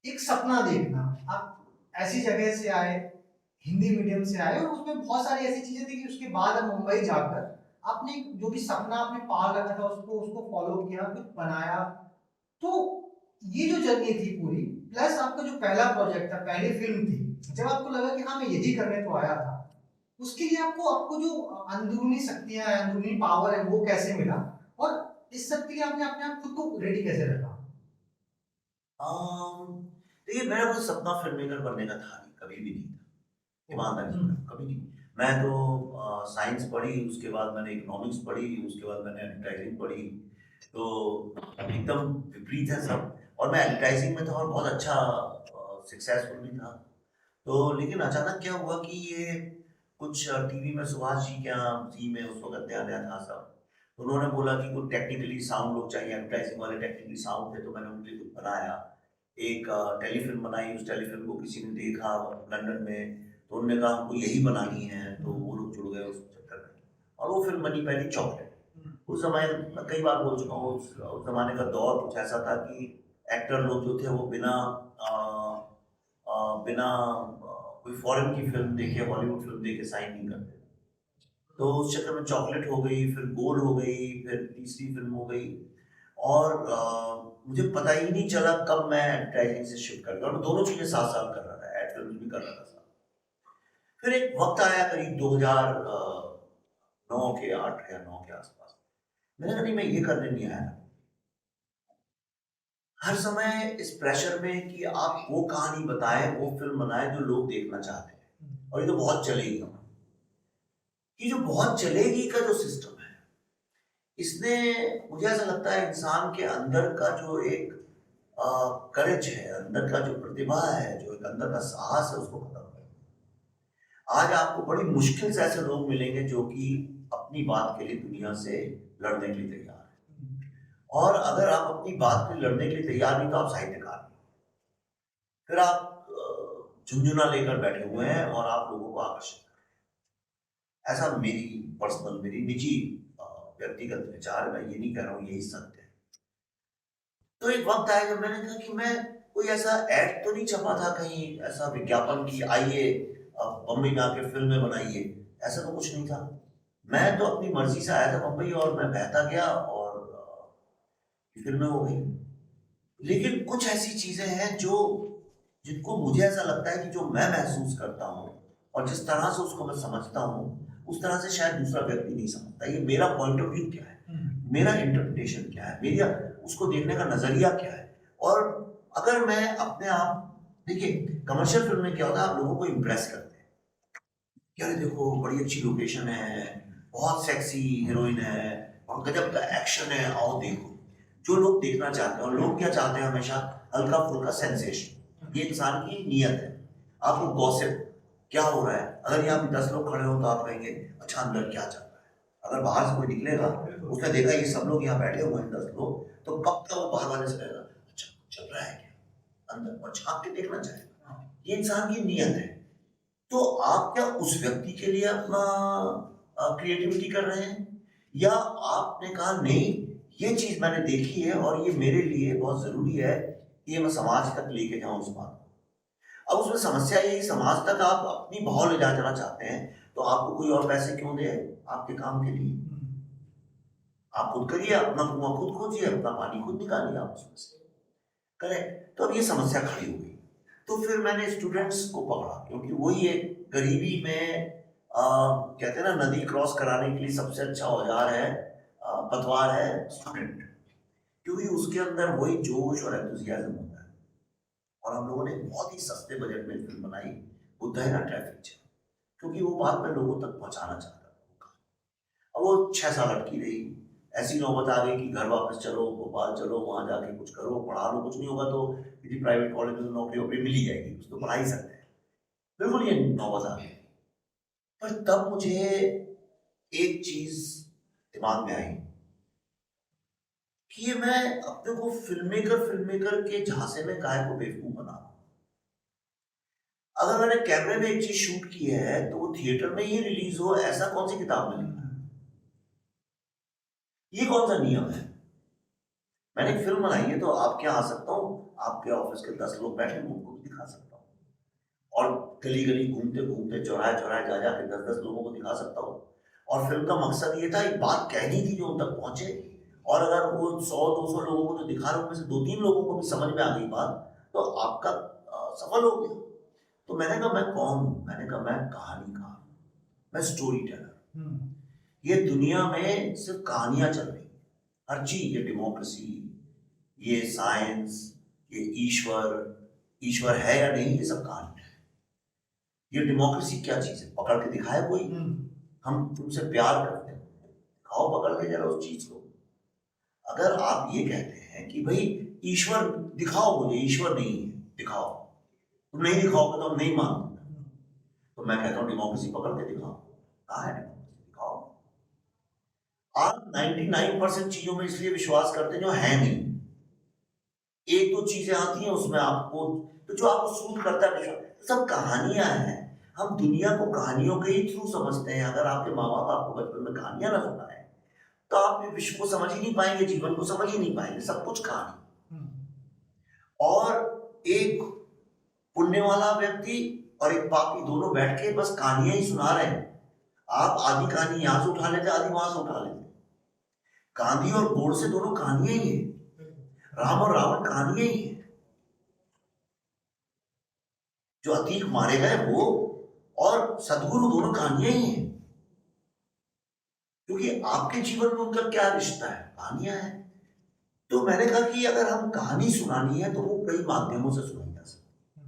[SPEAKER 2] एक सपना देखना, आप ऐसी जगह से आए, हिंदी मीडियम से आए और उसमें बहुत सारी ऐसी चीज़ें थी कि उसके बाद आप मुंबई जाकर आपने जो भी सपना आपने पाल रखा था उसको उसको फ़ॉलो किया, कुछ बनाया। तो ये जो जर्नी थी पूरी प्लस आपका जो पहला प्रोजेक्ट था, पहली फ़िल्म थी, जब आपको लगा कि हाँ, मैं यही करने तो आया था, उसके लिए आपको आपको जो अंदरूनी शक्तियाँ हैं, अंदरूनी पावर है, वो कैसे मिला? और इस सब के लिए आपने अपने आप खुद को रेडी कैसे रखा?
[SPEAKER 1] देखिए मेरा कोई सपना फ़िल्म मेकर बनने का था नहीं, कभी भी नहीं था। ईमानदारी से
[SPEAKER 2] हुँ,
[SPEAKER 1] कभी नहीं। मैं तो साइंस पढ़ी, उसके बाद मैंने इकोनॉमिक्स पढ़ी, उसके बाद मैंने एडवर्टाइज़िंग पढ़ी, तो एकदम विपरीत है सब। और मैं एडवर्टाइज़िंग में था और बहुत अच्छा सक्सेसफुल भी था। तो लेकिन अचानक क्या हुआ कि ये कुछ टीवी में सुभाष जी के यहाँ जी में उस वक़्त नया-नया था सब। तो उन्होंने बोला कि कुछ टेक्निकली साउंड लोग चाहिए, एडवर्टाइज़िंग वाले टेक्निकली साउंड थे, तो मैंने उनके लिए कुछ बनाया। एक टेलीफ़िल्म बनाई, उस टेलीफ़िल्म को किसी ने देखा लंदन में, तो उन्होंने कहा हमको यही बनानी है, तो वो लोग जुड़ गए उस चक्कर में। और वो फ़िल्म बनी पहली चॉकलेट।
[SPEAKER 2] हुँ,
[SPEAKER 1] उस समय मैं कई बार बोल चुका हूँ, उस ज़माने का दौर कुछ ऐसा था कि एक्टर लोग जो थे वो बिना कोई फ़ॉरेन की फ़िल्म देखे, हॉलीवुड फ़िल्म देखे साइन नहीं करते। तो उस चक्कर में चॉकलेट हो गई, फिर गोल हो गई, फिर तीसरी फ़िल्म हो गई और मुझे पता ही नहीं चला कब मैं एडवर्टाइज़िंग से शिफ्ट कर गया और मैं दोनों चीज़ें साथ-साथ कर रहा था, एड फ़िल्म्स भी कर रहा था साथ। फिर एक वक़्त आया करीब 2009 के 8 या 9 के आस-पास। मैंने कहा नहीं मैं ये करने नहीं आया। हर समय इस प्रेशर में कि आप वो कहानी बताएँ, वो फ़िल्म बनाएँ जो लोग देखना चाहते हैं
[SPEAKER 2] हुँ,
[SPEAKER 1] और ये तो बहुत चलेगी। ये जो बहुत चलेगी का जो सिस्टम है, इसने मुझे ऐसा लगता है इंसान के अंदर का जो एक करेज है, अंदर का जो प्रतिभा है, जो एक अंदर का साहस है उसको खत्म कर दिया। आज आपको बड़ी मुश्किल से ऐसे लोग मिलेंगे जो कि अपनी बात के लिए दुनिया से लड़ने के लिए तैयार हैं।
[SPEAKER 2] हुँ,
[SPEAKER 1] और अगर आप अपनी बात के लिए लड़ने के लिए तैयार नहीं तो आप साहित्यकार नहीं। फिर आप झुनझुना लेकर बैठे हुए हैं और आप लोगों को आकर्षित कर रहे हैं। ऐसा मेरी पर्सनल मेरी निजी अ, व्यक्तिगत विचार है, मैं ये नहीं कह रहा हूँ यही सत्य है। तो एक वक़्त आया जब मैंने कहा कि मैं कोई ऐसा ऐड तो नहीं छपा था कहीं ऐसा विज्ञापन कि आइए बम्बई में आके फ़िल्में बनाइए, ऐसा तो कुछ नहीं था। मैं तो अपनी मर्ज़ी से आया था बम्बई और मैं बहता गया और फ़िल्में हो गई। लेकिन कुछ ऐसी चीज़ें हैं जो जिनको मुझे ऐसा लगता है कि जो मैं महसूस करता हूँ और जिस तरह से उसको मैं समझता हूँ, उस तरह से शायद दूसरा व्यक्ति नहीं समझता। ये मेरा पॉइंट ऑफ व्यू क्या है?
[SPEAKER 2] हुँ,
[SPEAKER 1] मेरा इंटरप्रिटेशन क्या है? मेरा उसको देखने का नज़रिया क्या है? और अगर मैं अपने आप देखिए कमर्शियल फ़िल्म में क्या होता है आप लोगों को इम्प्रेस करते हैं कि अरे देखो बड़ी अच्छी लोकेशन है, बहुत सेक्सी हीरोइन है और गज़ब का एक्शन है, आओ देखो। जो लोग देखना चाहते हैं और लोग क्या चाहते हैं हमेशा हल्का-फुल्का सेंसेशन। ये इंसान की नीयत है। आपको गॉसिप क्या हो रहा है? अगर यहाँ पे 10 लोग खड़े हों तो आप कहेंगे अच्छा अंदर क्या चल रहा है? अगर बाहर से कोई निकलेगा,
[SPEAKER 2] बिल्कुल।
[SPEAKER 1] उसने देखा ये सब लोग यहाँ बैठे हुए हैं 10 लोग, तो पक्का वो बाहर वाले से कहेगा अच्छा कुछ चल रहा है क्या? अंदर और झाँक के देखना चाहेगा।
[SPEAKER 2] हाँ,
[SPEAKER 1] ये इंसान की नीयत है। तो आप क्या उस व्यक्ति के लिए अपना क्रिएटिविटी कर रहे हैं? या आपने कहा नहीं, ये चीज़ मैंने देखी है और ये मेरे लिए बहुत ज़रूरी है कि ये मैं समाज तक लेके जाऊँ इस बात को। अब उसमें समस्या ये है समाज तक आप अपनी भाव ले जाना चाहते हैं, तो आपको कोई और पैसे क्यों दे आपके काम के लिए?
[SPEAKER 2] हुँ,
[SPEAKER 1] आप खुद करिए, अपना कुआँ खुद खोजिए, अपना पानी खुद निकालिए आप उसमें से। करेक्ट? तो अब ये समस्या खड़ी हो गई। तो फिर मैंने स्टूडेंट्स को पकड़ा क्योंकि वही एक गरीबी में कहते हैं ना नदी क्रॉस कराने के लिए सबसे अच्छा औजार है पतवार है स्टूडेंट। क्योंकि उसके अंदर वही जोश और एंथुसियाज्म होता है। और हम लोगों ने बहुत ही सस्ते बजट में फ़िल्म बनाई, बुद्धा ट्रैफिक जैम। क्योंकि वो बात मैं लोगों तक पहुँचाना चाहता था। अब वो 6 साल अटकी रही। ऐसी नौबत आ गई कि घर वापस चलो, भोपाल चलो, वहाँ जाके कुछ करो, पढ़ा लो, कुछ नहीं होगा तो किसी प्राइवेट कॉलेज में नौकरी-वोकरी मिल ही जाएगी, कुछ तो पढ़ा ही सकते हैं। बिल्कुल ये नौबत आ गई। पर तब मुझे एक चीज़ दिमाग में आई कि ये मैं अपने को फ़िल्म मेकर के झांसे में काहे को बेवकूफ़ बना रहा हूँ। अगर मैंने कैमरे में एक चीज़ शूट की है, तो वो थिएटर में ही रिलीज़ हो, ऐसा कौन-सी किताब में लिखा है?
[SPEAKER 2] हुँ,
[SPEAKER 1] ये कौन-सा नियम है? मैंने एक फ़िल्म बनाई है, तो आपके यहाँ आ सकता हूँ, आपके ऑफ़िस के 10 लोग बैठे हैं, उनको भी दिखा सकता हूँ। और गली-गली घूमते-घूमते, चौराहे-चौराहे जा-जा के 10-10 लोगों को दिखा सकता हूँ। और फ़िल्म का मकसद ये था, एक बात कहनी थी जो उन तक पहुँचे और अगर वो 100-200 लोगों को जो दिखा रहा हूँ, उनमें से 2-3 लोगों को भी समझ में आ गई बात, तो आपका सफल हो गया। तो मैंने कहा मैं कौन हूँ? मैंने कहा मैं कहानीकार हूँ। मैं स्टोरी टेलर।
[SPEAKER 2] हम्म,
[SPEAKER 1] ये दुनिया में सिर्फ कहानियां चल रही हैं, हर चीज, ये डेमोक्रेसी, ये साइंस, ये ईश्वर, ईश्वर है या नहीं, ये सब कहानी है। ये डेमोक्रेसी क्या चीज है, पकड़ के दिखाए कोई? हम तुमसे प्यार करते हैं, दिखाओ पकड़ के जरा उस चीज को। अगर आप ये कहते हैं कि भाई ईश्वर दिखाओ, मुझे ईश्वर नहीं है, दिखाओ, तुम नहीं दिखाओगे तो हम नहीं मानते, तो मैं कहता हूँ डेमोक्रेसी पकड़ के दिखाओ। कहाँ है डेमोक्रेसी, दिखाओ। आप 99% चीजों में इसलिए विश्वास करते हैं जो है नहीं, एक दो चीजें आती हैं उसमें आपको, तो जो आपको सूट करता है विश्वास, सब कहानियां हैं। हम दुनिया को कहानियों के ही थ्रू समझते हैं। अगर आपके माँ बाप आपको बचपन में कहानियां ना सुनाए तो आप विश्व को समझ ही नहीं पाएंगे, जीवन को समझ ही नहीं पाएंगे, सब कुछ कहानी। और एक पुण्य वाला व्यक्ति और एक पापी दोनों बैठ के बस कहानियां ही सुना रहे हैं। आप आधी कहानी यहां से उठा लेते, आधी वहां से उठा लेते। गांधी और गोडसे दोनों कहानियां ही है, राम और रावण कहानियां ही है। जो अतीक मारे गए वो और सदगुरु दोनों कहानियां ही हैं, क्योंकि आपके जीवन में उनका क्या रिश्ता है, कहानियां हैं। तो मैंने कहा कि अगर हम कहानी सुनानी है तो वो कई माध्यमों से सुनाई जा सकती है।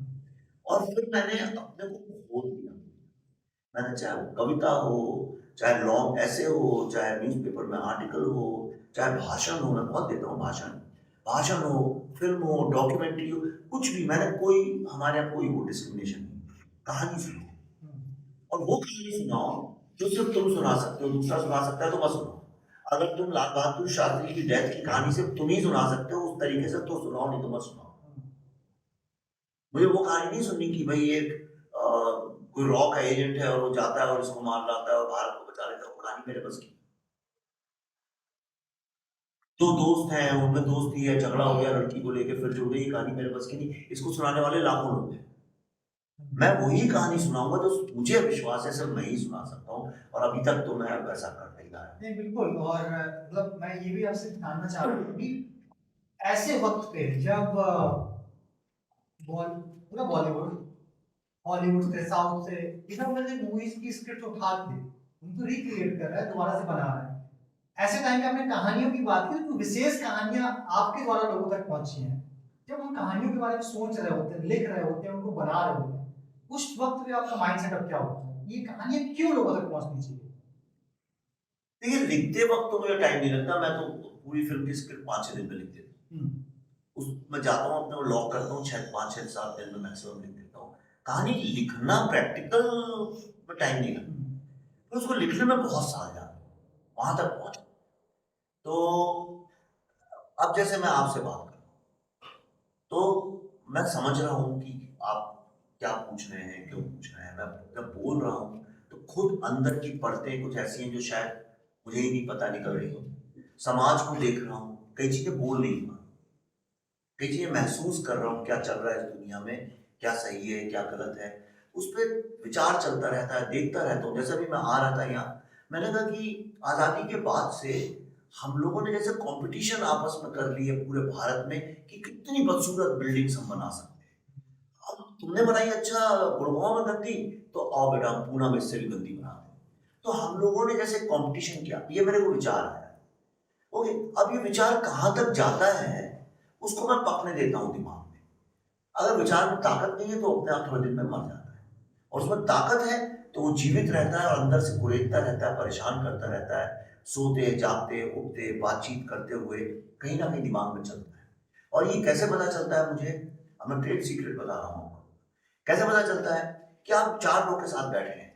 [SPEAKER 1] और फिर मैंने अपने को खोल दिया। मैंने, चाहे वो कविता हो, चाहे लॉन्ग ऐसे हो, चाहे न्यूज़पेपर में आर्टिकल हो, चाहे भाषण हो, मैं बहुत देता हूँ भाषण हो, फिल्म हो, डॉक्यूमेंट्री हो, कुछ भी। मैंने कोई, हमारे यहाँ कोई वो डिस्क्रिमिनेशन नहीं, कहानी सुनो। और वो कहानी सुनाओ जो सिर्फ तुम सुना सकते हो, दूसरा सुना सकता है तो मत सुनाओ। अगर तुम लाल बहादुर शास्त्री की डेथ की कहानी सिर्फ तुम ही सुना सकते हो उस तरीके से तो सुनाओ, नहीं तो मत सुनाओ। मुझे वो कहानी नहीं सुननी कि भाई एक कोई रॉ का एजेंट है और वो जाता है और इसको मार लाता है और भारत को बचा लेता है। वो कहानी मेरे बस की। दो दोस्त हैं, उनमें दोस्ती है, झगड़ा हो गया लड़की को लेकर, फिर जुड़ गई, कहानी मेरे बस की नहीं। इसको सुनाने वाले लाखों लोग हैं। मैं वही कहानी सुनाऊंगा जो मुझे विश्वास है सिर्फ मैं ही सुना सकता हूँ, और अभी तक तो मैं वैसा करता ही रहा।
[SPEAKER 2] नहीं बिल्कुल। और मतलब मैं ये भी आपसे जानना चाह रहा हूँ कि ऐसे वक्त पे जब पूरा बॉलीवुड, हॉलीवुड से, साउथ से, इधर उधर से मूवीज की स्क्रिप्ट उठा के उनको रिक्रिएट कर रहा है, दोबारा से बना रहा है। ऐसे टाइम पे आपने कहानियों की बात की, तो विशेष कहानियां आपके द्वारा लोगों तक पहुंची हैं। जब उन कहानियों के बारे में सोच रहे होते हैं, लिख रहे होते हैं, उनको बना रहे होते हैं, उस वक्त पे आपका माइंड सेटअप क्या होता है? ये कहानियां क्यों लोगों तक पहुंचनी चाहिए?
[SPEAKER 1] देखिए, लिखते वक्त तो मुझे टाइम नहीं लगता। मैं तो पूरी फिल्म की स्क्रिप्ट 5-6 दिन में लिख देता हूँ। उसमें जाता हूँ, अपने को लॉक करता हूँ, 5-6-7 दिन में मैक्सिमम लिख देता हूँ। कहानी लिखना प्रैक्टिकल में टाइम नहीं लगता, फिर उसको लिखने में बहुत साल जाते हैं वहां तक पहुंच। तो अब जैसे मैं आपसे बात कर रहा हूँ तो मैं समझ रहा हूँ कि आप क्या पूछ रहे हैं, क्यों पूछ रहे हैं। मैं जब बोल रहा हूँ तो खुद अंदर की परतें कुछ ऐसी हैं जो शायद मुझे ही नहीं पता निकल रही हो। समाज को देख रहा हूँ, कई चीजें बोल नहीं पा, कई चीजें महसूस कर रहा हूँ, क्या चल रहा है इस दुनिया में, क्या सही है क्या गलत है, उस पर विचार चलता रहता है, देखता रहता हूँ। जैसे भी मैं आ रहा था यहाँ, मैंने कहा कि आज़ादी के बाद से हम लोगों ने जैसे कंपटीशन आपस में कर ली है पूरे भारत में कि कितनी बदसूरत बिल्डिंग्स हम बना सकते हैं। अब तुमने बनाई, अच्छा गुड़गांव में गंदी, तो आओ बेटा हम पूना में इससे भी गंदी बना दें। तो हम लोगों ने जैसे कंपटीशन किया, ये मेरे को विचार आया। ओके, अब ये विचार कहाँ तक जाता है उसको मैं पकने देता हूँ दिमाग में। अगर विचार में ताकत नहीं है तो अपने आप थोड़े दिन में मर जाता है, और उसमें ताकत है तो वो जीवित रहता है और अंदर से कुरेदता रहता है, परेशान करता रहता है, सोते जागते उठते बातचीत करते हुए कहीं ना कहीं दिमाग में चलता है। और ये कैसे पता चलता है मुझे, अब मैं ट्रेड सीक्रेट बता रहा हूँ। कैसे पता चलता है कि आप 4 लोग के साथ बैठे हैं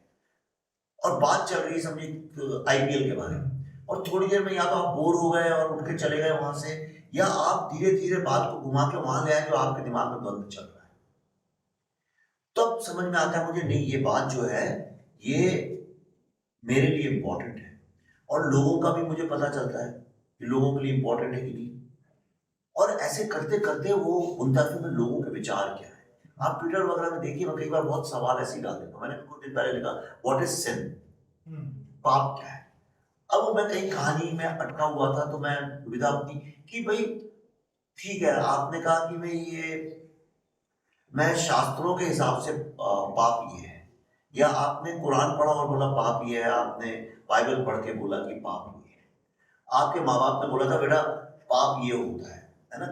[SPEAKER 1] और बात चल रही है समझिए आईपीएल के बारे में, और थोड़ी देर में या तो आप बोर हो गए और उठ के चले गए वहां से, या आप धीरे धीरे बात को घुमा के वहां ले आए जो आपके दिमाग में द्वंद्व चल रहा है। तब तो समझ में आता है मुझे, नहीं ये बात जो है ये मेरे लिए इंपॉर्टेंट है, और लोगों का भी मुझे पता चलता है कि लोगों के लिए इंपॉर्टेंट है कि नहीं। और ऐसे करते करते वो बुनता फिर मैं लोगों के विचार क्या है। आप ट्विटर वगैरह में देखिए, मैं कई बार बहुत सवाल ऐसे ही डाल देता हूँ। मैंने कुछ दिन पहले लिखा, व्हाट इज सिन, पाप क्या है। अब मैं कहीं कहानी में अटका हुआ था तो मैं दुविधा अपनी कि भाई ठीक है, आपने कहा कि भाई ये मैं शास्त्रों के हिसाब से पाप ये है, या आपने कुरान पढ़ा और बोला पाप ये है, आपने बाइबल पढ़ के बोला कि पाप ये है। आपके माँ बाप ने बोला था बेटा पाप ये होता है ना,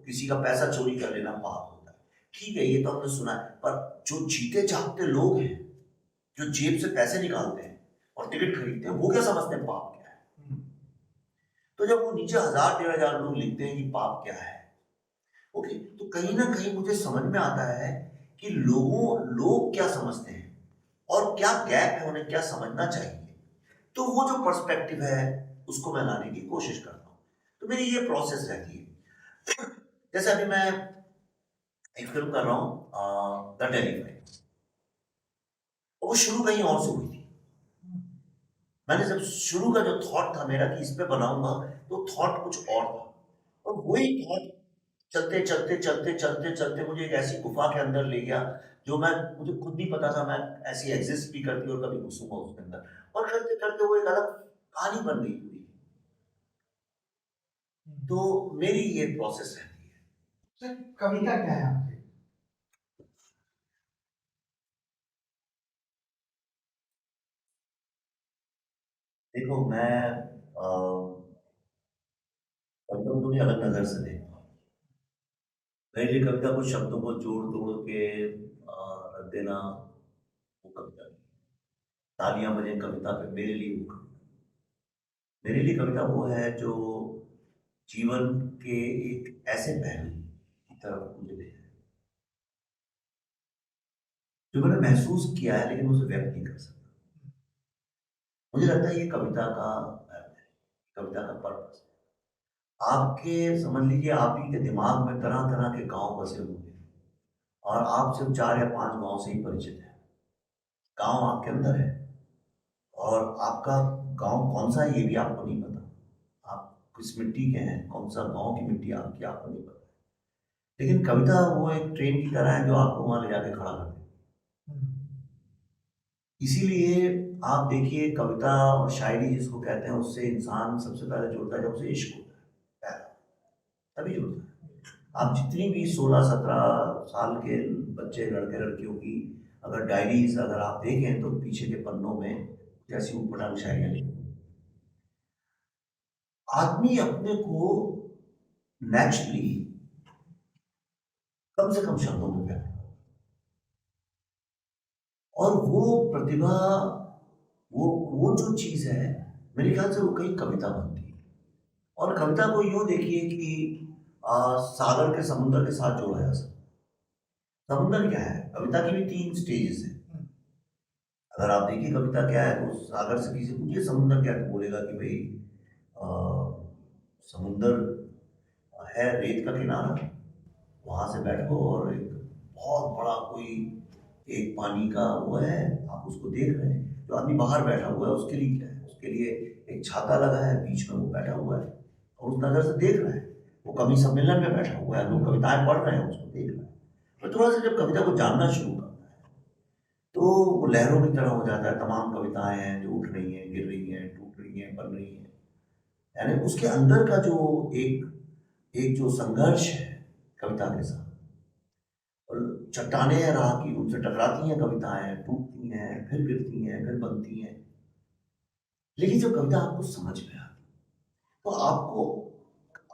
[SPEAKER 1] किसी का पैसा चोरी कर लेना पाप होता है। ठीक है, ये तो हमने सुना है, पर जो जीते जागते लोग हैं, जो जेब से पैसे निकालते हैं और टिकट खरीदते हैं, वो क्या समझते हैं पाप क्या है? तो जब वो नीचे 1000-1500 लोग लिखते हैं कि पाप क्या है, ओके, तो कहीं ना कहीं मुझे समझ में आता है कि लोग क्या समझते हैं और क्या गैप है, उन्हें क्या समझना चाहिए। तो वो जो पर्सपेक्टिव है उसको मैं लाने की कोशिश करता हूँ। तो मेरी ये प्रोसेस रहती है। जैसे अभी मैं एक फिल्म कर रहा हूँ द टेलीफाइट, वो शुरू कहीं और से हुई थी। मैंने जब शुरू का जो थॉट था मेरा कि इस पे बनाऊंगा, तो थॉट कुछ और था, और वही थॉट चलते चलते चलते चलते चलते मुझे एक ऐसी गुफा के अंदर ले गया जो मुझे खुद नहीं पता था मैं ऐसी एग्जिस्ट भी करती और कभी घुसूंगा उसके अंदर, और करते करते वो एक अलग कहानी बन गई पूरी। तो मेरी ये प्रोसेस रहती है।
[SPEAKER 2] सर, कविता क्या है आपकी?
[SPEAKER 1] देखो मैं कविता को भी अलग नजर से देखता हूँ। मेरे लिए कविता कुछ शब्दों को जोड़ तोड़ के रख देना वो कविता नहीं। तालियां बजे कविता पे, मेरे लिए वो कविता। मेरे लिए कविता वो है जो जीवन के एक ऐसे पहलू की तरफ मुझे ले जाए जो मैंने महसूस किया है लेकिन उसे व्यक्त नहीं कर सकता। मुझे लगता है ये कविता का अर्थ है, कविता का पर्पस है। आपके समझ लीजिए आप ही के दिमाग में तरह तरह के गांव बसे हुए हैं और आप सिर्फ 4 या 5 गांव से ही परिचित हैं। गांव आपके अंदर है और आपका गांव कौन सा है ये भी आपको नहीं पता। आप किस मिट्टी के हैं, कौन सा गांव की मिट्टी आपकी, आपको नहीं पता। लेकिन कविता वो एक ट्रेन की तरह है जो आपको वहां ले जाके खड़ा कर देती है। इसीलिए आप देखिए कविता और शायरी जिसको कहते हैं उससे इंसान सबसे पहले जुड़ता है जब उसे इश्क होता है, पहला तभी जुड़ता है। आप जितनी भी 16-17 साल के बच्चे लड़के लड़कियों की अगर डायरीज अगर आप देखें तो पीछे के पन्नों में जैसी ऊटपटांग शायरियां लिखी। आदमी अपने को नेचुरली कम से कम शब्दों में व्यक्त, और वो प्रतिभा, वो जो चीज है मेरे ख्याल से वो कई कविता बनती है। और कविता को यूं देखिए कि सागर के समुद्र के साथ जोड़ा जा सकता। समुद्र क्या है, कविता की भी 3 स्टेजेस है। अगर आप देखिए कविता क्या है तो सागर से किसी पूछिए समुद्र क्या है तो बोलेगा कि भाई समुद्र है रेत का किनारा, वहां से बैठो और एक बहुत बड़ा कोई एक पानी का वो है, आप उसको देख रहे हैं। जो आदमी बाहर बैठा हुआ है उसके लिए क्या है, उसके लिए एक छाता लगा है, बीच में वो बैठा हुआ है और उस नज़र से देख रहा है। वो कवि सम्मेलन में बैठा हुआ है, लोग कविताएं पढ़ रहे हैं, उसको देख रहा है। तो थोड़ा सा जब कविता को जानना शुरू करता है तो वो लहरों की तरह हो जाता है। तमाम कविताएं हैं जो उठ रही हैं, गिर रही हैं, टूट रही हैं, बन रही हैं। यानी उसके अंदर का जो एक एक जो संघर्ष है कविता के साथ, और चट्टाने हैं राह की, उनसे टकराती हैं कविताएं, टूटती हैं, फिर गिरती हैं, फिर बनती हैं। लेकिन जब कविता आपको समझ में आती तो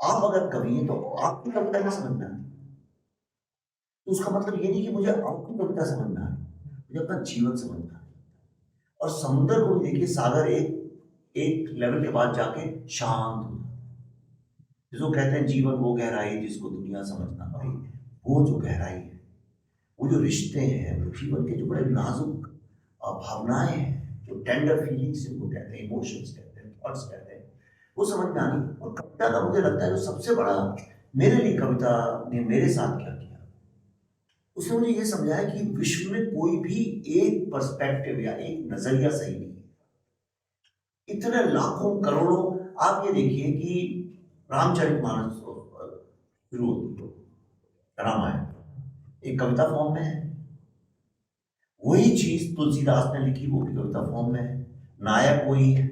[SPEAKER 1] आप अगर कवि हैं तो आपकी कविता ना समझ में आती तो उसका मतलब ये नहीं कि मुझे आपकी कविता समझ में आ रही, मुझे अपना जीवन समझ में आ रही। और समुद्र को भी देखिए, सागर एक एक लेवल के बाद जाके शांत हो जाता है। जिसको कहते हैं जीवन वो गहराई जिसको दुनिया समझ ना पाई, वो जो गहराई है, वो जो रिश्ते हैं, वो जीवन के जो बड़े नाजुक भावनाएं हैं, जो टेंडर फीलिंग्स जिनको कहते हैं, इमोशंस कहते हैं, थॉट्स कहते हैं, वो समझ में आनी। और कविता का मुझे लगता है जो सबसे बड़ा मेरे लिए कविता ने मेरे साथ क्या किया, उसने मुझे ये समझाया कि विश्व में कोई भी एक पर्सपेक्टिव या एक नजरिया सही नहीं है। इतने लाखों करोड़ों, आप ये देखिए कि रामचरितमानस शुरू होती है, रामायण एक कविता फॉर्म में है। वही चीज तुलसीदास ने लिखी, वो भी कविता फॉर्म में है। नायक वही है,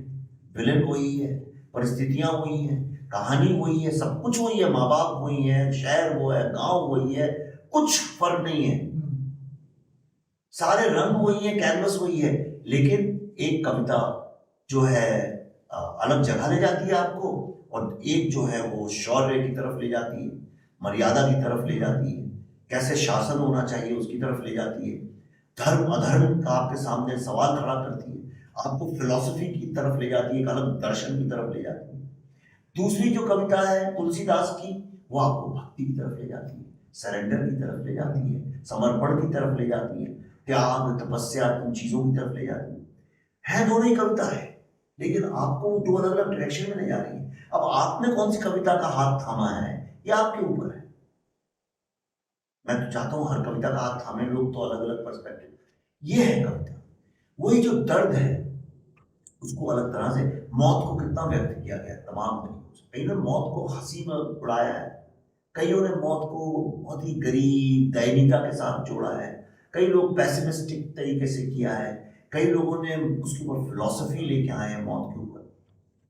[SPEAKER 1] विलेन वही है, परिस्थितियां वही हैं, कहानी वही है, सब कुछ वही है, माँ बाप वही है, शहर वो है, गांव वही है, कुछ फर्क नहीं है। सारे रंग वही है, कैनवस वही है, लेकिन एक कविता जो है अलग जगह ले जाती है आपको, और एक जो है वो शौर्य की तरफ ले जाती है, मर्यादा की तरफ ले जाती है, कैसे शासन होना चाहिए उसकी तरफ ले जाती है, धर्म अधर्म का आपके सामने सवाल खड़ा करती है, आपको फिलॉसफी की तरफ ले जाती है, एक अलग दर्शन की तरफ ले जाती है। दूसरी जो कविता है तुलसीदास की, वो आपको भक्ति की तरफ ले जाती है, सरेंडर की तरफ ले जाती है, समर्पण की तरफ ले जाती है, त्याग तपस्या उन चीजों की तरफ ले जाती है दोनों ही कविता है, लेकिन आपको दो अलग अलग डायरेक्शन में ले जा रही है। अब आपने कौन सी कविता का हाथ थामा है ये आपके ऊपर है। मैं तो चाहता हूं हर कविता का हाथ थामे लोग, तो अलग अलग पर्सपेक्टिव। ये है कविता, वही जो दर्द है उसको अलग तरह से, मौत को कितना व्यक्त किया गया है तमाम तरीकों से। कई ने मौत को हंसी में उड़ाया है, कईयों ने मौत को बहुत ही गरीब दयनीयता के साथ जोड़ा है, कई लोग पैसिमिस्टिक तरीके से किया है, कई लोगों ने उसके ऊपर फिलॉसफी लेके आए हैं मौत के ऊपर।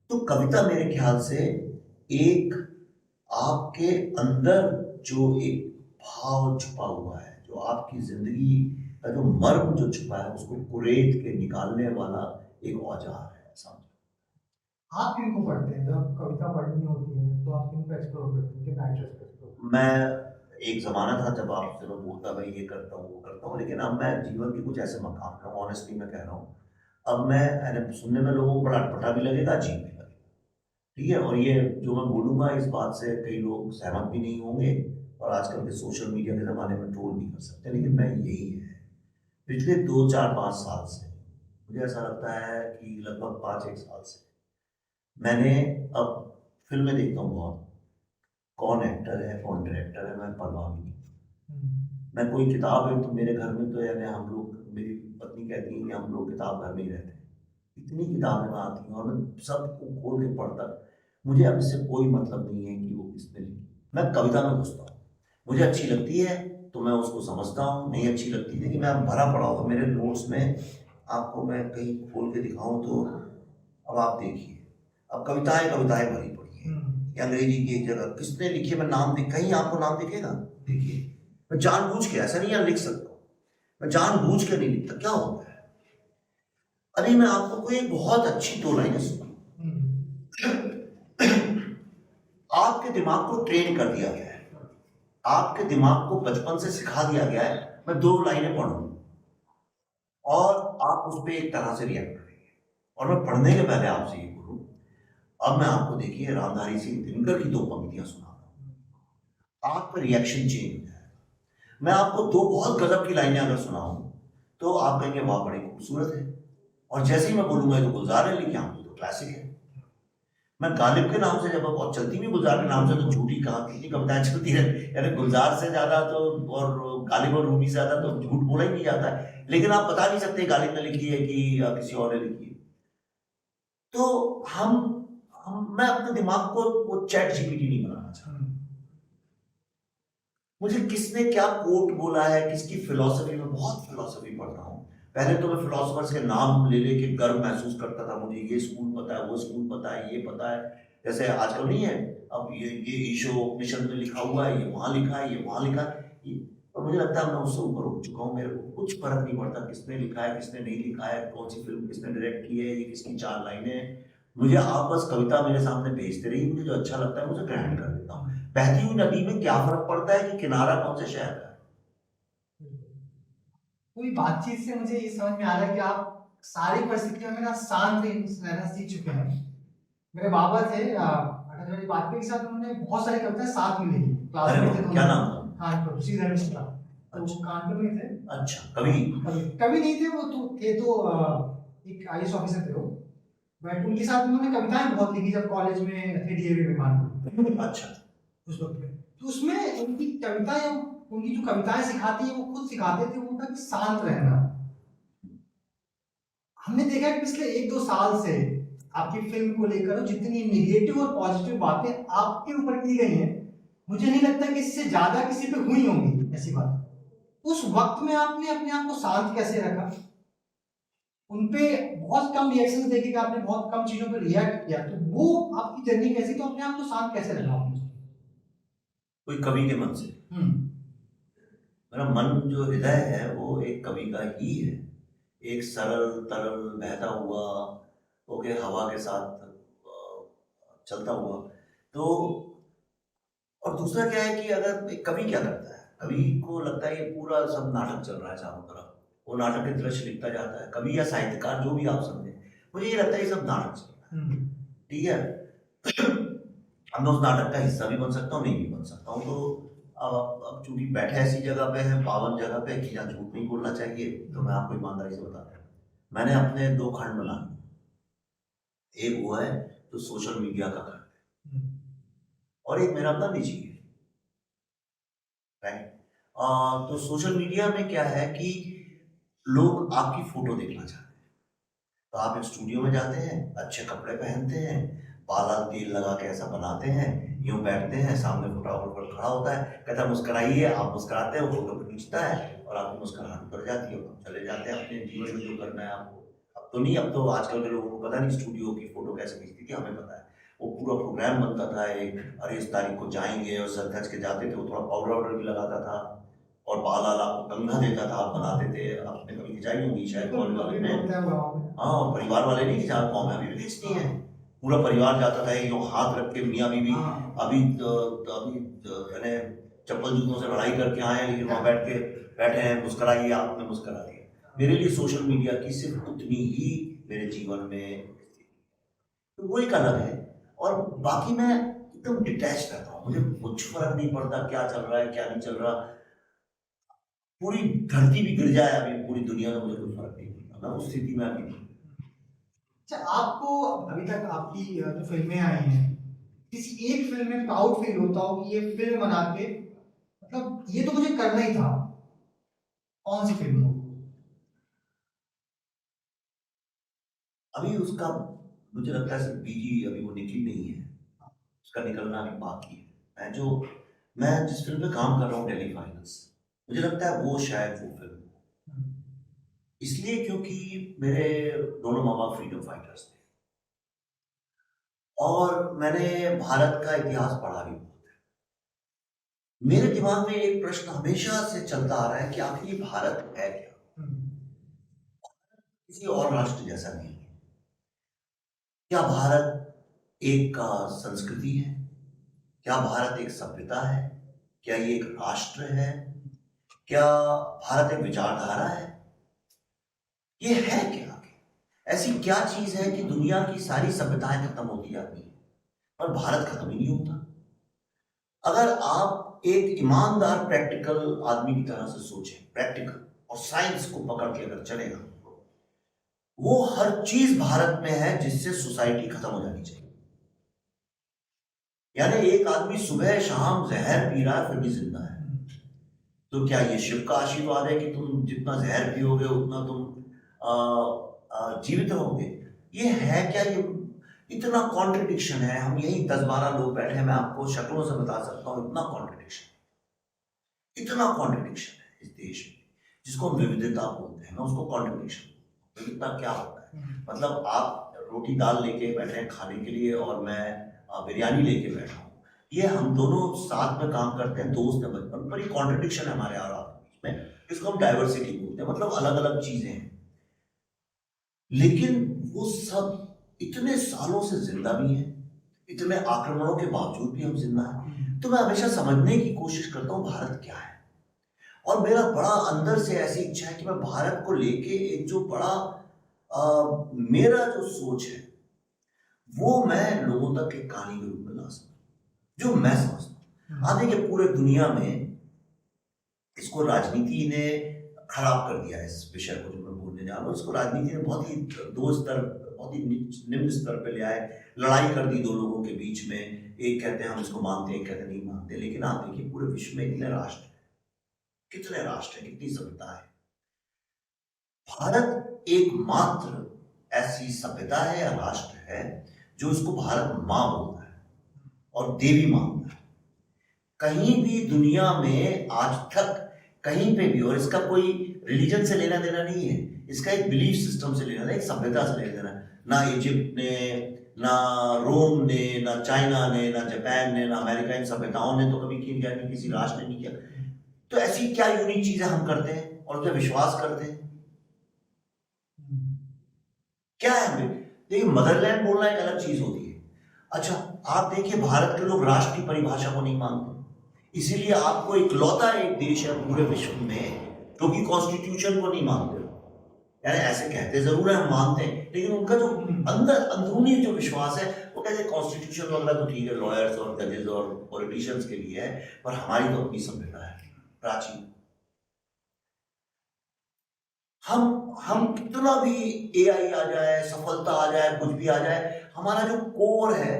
[SPEAKER 1] तो कविता मेरे ख्याल से एक आपके अंदर जो एक भाव छुपा हुआ है, जो आपकी जिंदगी का जो मर्म जो छुपा है, उसको कुरेद के निकालने वाला एक औजार है, समझो।
[SPEAKER 2] आप किनको पढ़ते हैं जब कविता पढ़नी होती है, तो आप किनको एक्सप्लोर करते हैं, किन राइटर्स को एक्सप्लोर?
[SPEAKER 1] मैं एक जमाना था जब आपसे मैं बोलता भाई ये करता हूँ वो करता हूँ, लेकिन अब मैं जीवन के कुछ ऐसे मकाम पे हूँ, ऑनेस्टली मैं कह रहा हूँ। अब मैं सुनने में लोगों को बड़ा अटपटा भी लगेगा, अजीब भी लगेगा, ठीक है। और ये जो मैं बोलूँगा इस बात से कई लोग सहमत भी नहीं होंगे, और आजकल के सोशल मीडिया के ज़माने में ट्रोल नहीं कर सकते, लेकिन मैं यही है। पिछले 2 4 5 साल से मुझे ऐसा लगता है कि लगभग 5 1 साल से मैंने, अब फिल्में देखता हूँ बहुत, कौन एक्टर है कौन डायरेक्टर है मैं परवाह भी नहीं। मैं कोई किताब है तो मेरे घर में तो यानी हम लोग, मेरी पत्नी कहती है कि हम लोग किताब घर में ही रहते हैं, इतनी किताबें आती हैं और मैं सबको खोल के पढ़ता। मुझे अब इससे कोई मतलब नहीं है कि वो किसने लिखी, मैं कविता में घुसता हूँ, मुझे अच्छी लगती है तो मैं उसको समझता हूँ, नहीं अच्छी लगती है कि मैं भरा पड़ा होगा मेरे नोट्स में, आपको मैं कहीं खोल के दिखाऊं तो। अब आप देखिए, अब कविताएं कविताएं भरी पड़ी है, कि अंग्रेजी की एक जगह किसने लिखी है, मैं नाम कहीं आपको नाम दिखेगा, देखिए मैं जानबूझ के, ऐसा नहीं है लिख सकता हूँ, मैं जानबूझ के नहीं लिखता, क्या होता है। अरे मैं आपको कोई बहुत अच्छी 2 लाइनें सुना, आपके दिमाग को ट्रेन कर दिया गया है, आपके दिमाग को बचपन से सिखा दिया गया है, मैं 2 लाइनें पढ़ूं और आप उस पर एक तरह से रिएक्ट करेंगे। और मैं पढ़ने के पहले आपसे ये बोलूं, अब मैं आपको देखिए रामधारी सिंह दिनकर की 2 पंक्तियां सुना रहा हूं, आपका रिएक्शन चेंज हो जाएगा। मैं आपको 2 बहुत गजब की लाइनें अगर सुनाऊं तो आप कहेंगे वाह बड़ी खूबसूरत है, और जैसे ही मैं बोलूंगा तो गुलजार ने लिखी, आपको तो क्लासिक है। मैं गालिब के नाम से, जब बहुत चलती भी गुलजार के नाम से, तो झूठी कहा कितनी कविताएं चलती है, यानी गुलजार से ज्यादा तो, और गालिब और रूमी से ज्यादा तो झूठ बोला ही नहीं जाता है, लेकिन आप बता नहीं सकते गालिब ने लिखी है कि किसी और ने लिखी है। तो मैं अपने दिमाग को वो चैट जीपीटी नहीं बनाना चाहता। मुझे किसने क्या कोट बोला है, किसकी फिलॉसफी, में बहुत फिलॉसफी पढ़ रहा हूँ। पहले तो मैं फिलोसोफर्स के नाम ले लेके गर्व महसूस करता था, मुझे ये स्कूल पता है, वो स्कूल पता है, ये पता है। जैसे आजकल नहीं है, अब ये ईशो उपनिषद में लिखा हुआ है, ये वहाँ लिखा है, ये वहाँ लिखा है, और मुझे लगता है मैं उससे ऊपर उठ चुका हूँ। मेरे को कुछ फर्क नहीं पड़ता किसने लिखा है किसने नहीं लिखा है, कौन सी फिल्म किसने डायरेक्ट की है, ये किसकी 4 लाइनें हैं। मुझे आप बस कविता मेरे सामने भेजते रहिए, मुझे जो अच्छा लगता है मुझे ग्रहण कर लेता हूँ। बहती हुई नदी में क्या फर्क पड़ता है कि किनारा कौन से शहर का है।
[SPEAKER 2] पूरी बातचीत से मुझे ये समझ में आ रहा है कि आप सारी परिस्थितियों में ना शांत रहना सीख चुके हैं। मेरे बाबा थे, अटल बिहारी वाजपेयी के साथ उन्होंने बहुत सारी कविताएं साथ में लिखी, क्लास में थे।
[SPEAKER 1] क्या नाम था?
[SPEAKER 2] कानपुर, श्रीधर मिश्रा। तो वो कानपुर में थे।
[SPEAKER 1] अच्छा, कवि?
[SPEAKER 2] कवि नहीं थे वो, तो थे तो एक आईएएस ऑफिसर थे वो, बट उनके साथ उन्होंने कविताएं बहुत लिखी जब कॉलेज में थे, डीएवी में कानपुर। अच्छा, उस वक्त में तो उसमें उनकी कविताएं, उनकी जो कविताएं सिखाती है वो खुद सिखाते थे, वो था कि शांत रहना। हमने देखा है कि पिछले 1-2 साल से आपकी फिल्म को लेकर जितनी नेगेटिव और पॉजिटिव बातें आपके ऊपर की गई हैं, मुझे नहीं लगता कि इससे ज्यादा किसी पे हुई होंगी ऐसी बात। उस वक्त में आपने अपने आप को शांत कैसे रखा? उनपे बहुत कम रिएक्शंस देखे कि आपने बहुत कम चीजों पे रिएक्ट किया, तो वो आपकी जर्नी कैसी, तो अपने आप को शांत कैसे रखा आपने?
[SPEAKER 1] कोई कवि के मन से मेरा मन जो हृदय है वो एक कवि का ही है, एक सरल तरल बहता हुआ ओके हवा के साथ चलता हुआ। तो और दूसरा क्या है कि अगर एक कवि क्या करता है, कवि को लगता है ये पूरा सब नाटक चल रहा है चारों तरफ, वो नाटक के दृश्य लिखता जाता है, कवि या साहित्यकार जो भी आप समझे, मुझे ये लगता है ये सब नाटक चल रहा है, ठीक है। अब मैं उस नाटक का हिस्सा भी बन सकता हूँ, नहीं भी बन सकता हूँ। तो अब चूंकि बैठे ऐसी जगह पे है, पावन जगह पे कि जहाँ झूठ नहीं बोलना चाहिए, तो मैं आपको ईमानदारी से बताता हूँ, मैंने अपने दो खंड बना लिए। एक वो है जो सोशल मीडिया का खंड है, और एक मेरा अपना निजी है, राइट। तो सोशल मीडिया में क्या है कि लोग आपकी फोटो देखना चाहते हैं, तो आप एक स्टूडियो में जाते हैं, अच्छे कपड़े पहनते हैं, बाल तेल लगा के ऐसा बनाते हैं, यूं बैठते हैं, सामने फोटोग्राफर खड़ा होता है, कहता है मुस्कुराइए, आप मुस्कुराते हैं, वो फोटो खींचता है और आपकी मुस्कुराहट उतर जाती है, आप चले जाते हैं अपने जीवन में जो करना है आपको। अब तो नहीं, अब तो आजकल के लोगों को पता नहीं स्टूडियो की फोटो कैसे खींचती थी, हमें पता है। वो पूरा प्रोग्राम बनता था एक, अरे इस तारीख को जाएंगे, और सर धज के जाते थे, वो थोड़ा पाउडर वाउडर भी लगाता था और बाल आला आपको कंघा देता था, आप बनाते थे, आपने कभी खिंचाई होंगी शायद कॉलेज में। हाँ, और परिवार वाले नहीं खिंचा, गाँव में अभी भी खींचती हैं, पूरा परिवार जाता था, यूँ हाथ रख के, मियाँ बीवी अभी यानी चप्पल जूतों से लड़ाई करके आए हैं, लेकिन वहाँ बैठे हैं, मुस्कुराइए, आपने मुस्कुरा दिया। मेरे लिए सोशल मीडिया की सिर्फ उतनी ही मेरे जीवन में, तो वो एक अलग है। और बाकी मैं एकदम डिटैच रहता हूँ, मुझे कुछ फर्क नहीं पड़ता क्या चल रहा है क्या नहीं चल रहा, पूरी धरती भी गिर जाए अभी पूरी दुनिया में, मुझे कोई फर्क नहीं पड़ता, मैं उस स्थिति में अभी नहीं।
[SPEAKER 2] अच्छा, आपको अभी तक आपकी जो फिल्में आई हैं, किसी एक फिल्म में प्राउड फील होता हो कि ये फिल्म बना के मतलब ये तो मुझे करना ही था, कौन सी फिल्म हो?
[SPEAKER 1] अभी उसका मुझे लगता है सिर्फ बीजी अभी वो निकली नहीं है, उसका निकलना अभी बाकी है। मैं जिस फिल्म पे काम कर रहा हूँ टेली फाइनल्स, मुझे लगता है वो शायद वो फिल्म, इसलिए क्योंकि मेरे दोनों माँ बाप फ्रीडम फाइटर्स थे, और मैंने भारत का इतिहास पढ़ा भी बहुत है। मेरे दिमाग में एक प्रश्न हमेशा से चलता आ रहा है कि आखिर ये भारत है क्या, किसी और राष्ट्र जैसा नहीं है। क्या भारत एक संस्कृति है, क्या भारत एक सभ्यता है, क्या ये एक राष्ट्र है, क्या भारत एक विचारधारा है, ये है क्या? ऐसी क्या चीज है कि दुनिया की सारी सभ्यताएं खत्म होती जाती हैं और भारत खत्म ही नहीं होता? अगर आप एक ईमानदार प्रैक्टिकल आदमी की तरह से सोचें, प्रैक्टिकल और साइंस को पकड़ के अगर चलेगा, वो हर चीज भारत में है जिससे सोसाइटी खत्म हो जानी चाहिए। यानी एक आदमी सुबह शाम जहर पी रहा है फिर भी जिंदा है, तो क्या ये शिव का आशीर्वाद है कि तुम जितना जहर पियोगे उतना तुम जीवित रहोगे? ये है क्या? ये इतना कॉन्ट्रडिक्शन है। हम यही 10-12 लोग बैठे हैं, मैं आपको शक्लों से बता सकता हूँ, इतना कॉन्ट्रडिक्शन है इस देश में, जिसको हम विविधता बोलते हैं, मैं उसको कॉन्ट्रडिक्शन। विविधता क्या होता है? मतलब आप रोटी दाल लेके बैठे हैं खाने के लिए और मैं बिरयानी लेके बैठा हूँ, ये हम दोनों साथ में काम करते हैं, दोस्त हैं बचपन, बड़ी कॉन्ट्रडिक्शन है हमारे और आपके बीच में, इसको हम डाइवर्सिटी बोलते हैं, मतलब अलग अलग चीजें हैं, लेकिन वो सब इतने सालों से जिंदा भी हैं, इतने आक्रमणों के बावजूद भी हम जिंदा हैं। तो मैं हमेशा समझने की कोशिश करता हूँ भारत क्या है, और मेरा बड़ा अंदर से ऐसी इच्छा है कि मैं भारत को लेके एक जो बड़ा मेरा जो सोच है वो मैं लोगों तक एक कहानी के रूप में ला सकूं, जो मैं समझता हूँ। आप देखिए पूरे दुनिया में इसको राजनीति ने खराब कर दिया है, इस विषय को जो मैं बोलने जा रहा हूँ, इसको राजनीति ने बहुत ही दो स्तर, बहुत ही निम्न स्तर पे ले आए, लड़ाई कर दी दो लोगों के बीच में, एक कहते हैं हम इसको मानते हैं, एक कहते हैं नहीं मानते। लेकिन आप देखिए पूरे विश्व में कितने राष्ट्र है, कितनी सभ्यता है, भारत एकमात्र ऐसी सभ्यता है या राष्ट्र है जो इसको भारत माँ बोलता है और देवी मानता है। कहीं भी दुनिया में आज तक कहीं पे भी, और इसका कोई रिलीजन से लेना देना नहीं है, इसका एक बिलीफ सिस्टम से लेना देना, एक सभ्यता से लेना देना, ना इजिप्ट ने, ना रोम ने, ना चाइना ने, ना जापान ने, ना अमेरिका, इन सभ्यताओं ने तो कभी किया नहीं, किसी राष्ट्र ने नहीं किया। तो ऐसी क्या यूनिक चीजें हम करते हैं और उस पर विश्वास करते हैं? क्या है हमें? देखिए, मदरलैंड बोलना एक अलग चीज होती है। अच्छा, आप देखिए, भारत के लोग राष्ट्र की परिभाषा को नहीं मानते, इसीलिए आपको इकलौता एक देश है पूरे विश्व में जो कि कॉन्स्टिट्यूशन को नहीं मानते। यानी ऐसे कहते जरूर है हम मानते हैं, लेकिन उनका जो अंदर अंदरूनी जो विश्वास है वो कहते हैं कॉन्स्टिट्यूशन वगैरह तो ठीक है, लॉयर्स और जजेस और पॉलिटिशियंस के लिए है, पर हमारी तो अपनी सभ्यता है प्राचीन। हम कितना भी एआई आ जाए, सफलता आ जाए, कुछ भी आ जाए, हमारा जो कोर है,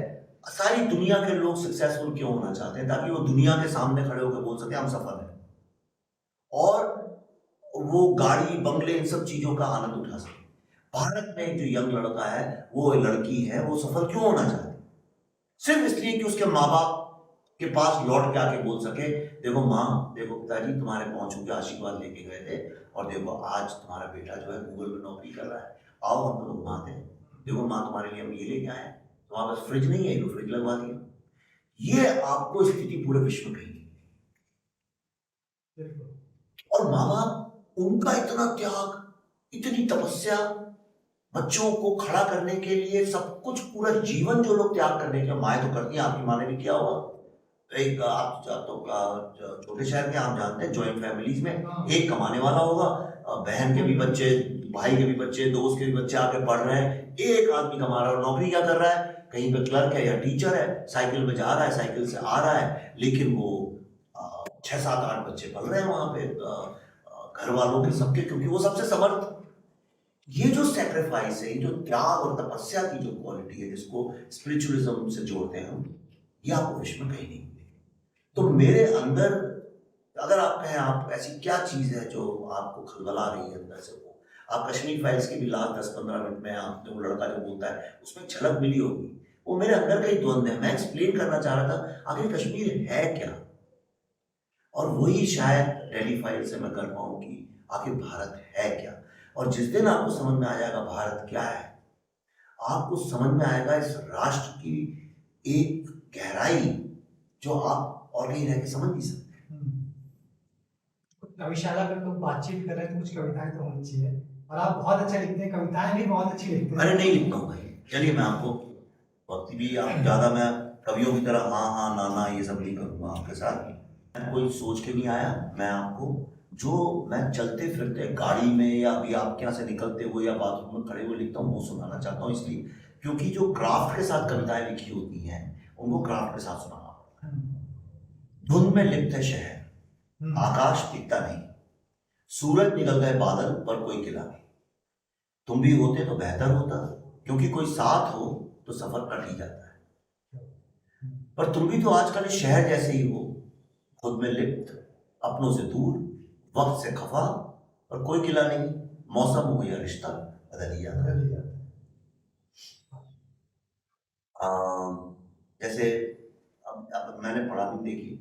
[SPEAKER 1] सारी दुनिया के लोग सक्सेसफुल क्यों होना चाहते हैं? ताकि वो दुनिया के सामने खड़े होकर बोल सके हम सफल हैं, और वो गाड़ी बंगले इन सब चीजों का आनंद उठा सके। भारत में एक जो यंग लड़का है, वो लड़की है, वो सफल क्यों होना चाहती? सिर्फ इसलिए कि उसके माँ बाप के पास लौट के आके बोल सके, देखो माँ, देखो पिताजी तुम्हारे पहुंचों के आशीर्वाद लेके गए थे, और देखो आज तुम्हारा बेटा जो है गूगल में नौकरी कर रहा है, आओ हम लोग घुमाते हैं, देखो माँ तुम्हारे लिए हम ये लेके आए, तुम्हारे पास फ्रिज नहीं है, तो फ्रिज लगवा दिया। ये आपको स्थिति पूरे विश्व में कहेगी। और माँ बाप, उनका इतना त्याग, इतनी तपस्या, बच्चों को खड़ा करने के लिए सब कुछ, पूरा जीवन जो लोग त्याग करने के, माएँ तो करती हैं, आपकी माँ ने भी किया होगा। एक आप तो छोटे शहर के आप जानते हैं, जॉइंट फैमिलीज में एक कमाने वाला होगा, बहन के भी बच्चे, भाई के भी बच्चे, दोस्त के भी बच्चे आके पढ़ रहे हैं, एक आदमी कमा रहा है और नौकरी क्या कर रहा है, कहीं पे क्लर्क है या टीचर है, साइकिल में जा रहा है, साइकिल से आ रहा है, लेकिन वो 6 7 8 बच्चे पढ़ रहे हैं वहां पे, घर वालों के सबके, क्योंकि वो सबसे समर्थ। ये जो सेक्रीफाइस है, ये जो त्याग और तपस्या की जो क्वालिटी है, जिसको स्पिरिचुअलिज्म से जोड़ते हैं हम, ये आपको विश्व में कहीं नहीं मिलेगी। तो मेरे अंदर, अगर आप कहें आप ऐसी क्या चीज है जो आपको खलबला रही है अंदर से, वो आप कश्मीर फाइल्स के भी लास्ट 10 15 मिनट में आपने वो लड़का जो बोलता है उसमें झलक मिली होगी, वो मेरे अंदर का ही द्वंद है। मैं एक्सप्लेन करना चाह रहा था आखिर कश्मीर है क्या, और वही शायद डेली फाइल से मैं कर पाऊं कि आखिर भारत है क्या। और जिस दिन आपको समझ में आ जाएगा भारत क्या है, आपको समझ में आएगा इस राष्ट्र की एक गहराई जो आप और कहीं रह के समझ नहीं सकते।
[SPEAKER 2] कविशाला पे लोग बातचीत कर रहे हैं तो कुछ कविताएं तो होनी चाहिए, और आप बहुत अच्छा लिखते हैं, कविताएं भी बहुत अच्छी लिखते हैं।
[SPEAKER 1] अरे नहीं लिखता हूँ भाई, चलिए मैं आपको वक्त भी आप ज़्यादा, मैं कवियों की तरह हाँ हाँ ना ना ये सब नहीं करूँगा आपके साथ। मैं कोई सोच के नहीं आया, मैं आपको जो मैं चलते फिरते गाड़ी में या अभी आपके यहाँ से निकलते हुए या बाथरूम में खड़े हुए लिखता हूँ, वो सुनाना चाहता हूँ। इसलिए क्योंकि जो क्राफ्ट के साथ कविताएं लिखी होती हैं उनको क्राफ्ट के साथ सुनाना पड़ता है। धुंध में लिप्त है शहर, आकाश दिखता नहीं, सूरज निकल गए बादल पर कोई किला नहीं। तुम भी होते तो बेहतर होता, क्योंकि कोई साथ हो तो सफर कट ही जाता है। पर तुम भी तो आजकल इस शहर जैसे ही हो, खुद में लिप्त, अपनों से दूर, वक्त से खफा, और कोई किला नहीं, मौसम हो या रिश्ता बदल ही जाता है। जैसे अब मैंने पढ़ा भी, देखी,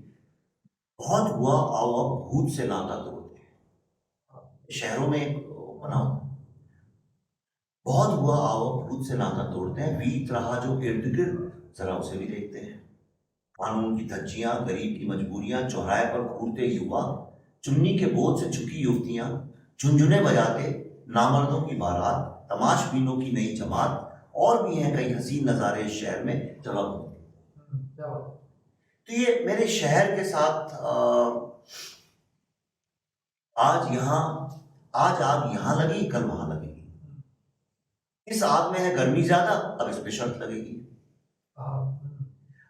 [SPEAKER 1] बहुत हुआ आओ अब भूत से नाता तोड़ते हैं। शहरों में एक बना होता, बहुत हुआ आओ अब भूत से नाता तोड़ते हैं, बीत रहा जो इर्द गिर्द जरा उसे भी देखते हैं। कानून की धज्जियां, गरीब की मजबूरियां, चौराहे पर घूरते युवा, चुन्नी के बोझ से झुकी युवतियां, झुंझुने बजाते नामर्दों की बारात, तमाशबीनों की नई जमात, और भी हैं कई हसीन नज़ारे इस शहर में। चलो तो ये मेरे शहर के साथ आज आग यहाँ लगी, कल वहां लगेगी। इस आग में है गर्मी ज्यादा, अब इस पे शर्त लगेगी।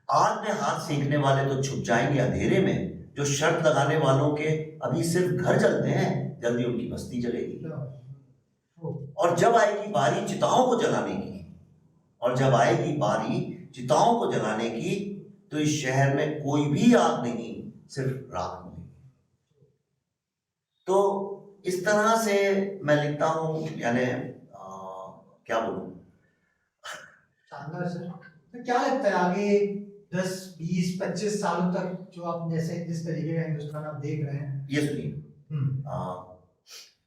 [SPEAKER 1] आग में हाथ सेकने वाले तो छुप जाएंगे अंधेरे में, जो शर्त लगाने वालों के अभी सिर्फ घर जलते हैं, जल्दी उनकी बस्ती जलेगी। और जब आएगी बारी चिताओं को जलाने की, तो इस शहर में कोई भी आग नहीं, सिर्फ राख मिलेगी। तो इस तरह से मैं लिखता हूँ, यानी क्या बोलूं।
[SPEAKER 2] शानदार सर। तो क्या लगता है आगे 10 20 25 सालों तक जो आप जैसे जिस तरीके का हिंदुस्तान आप देख रहे हैं?
[SPEAKER 1] ये सुनिए,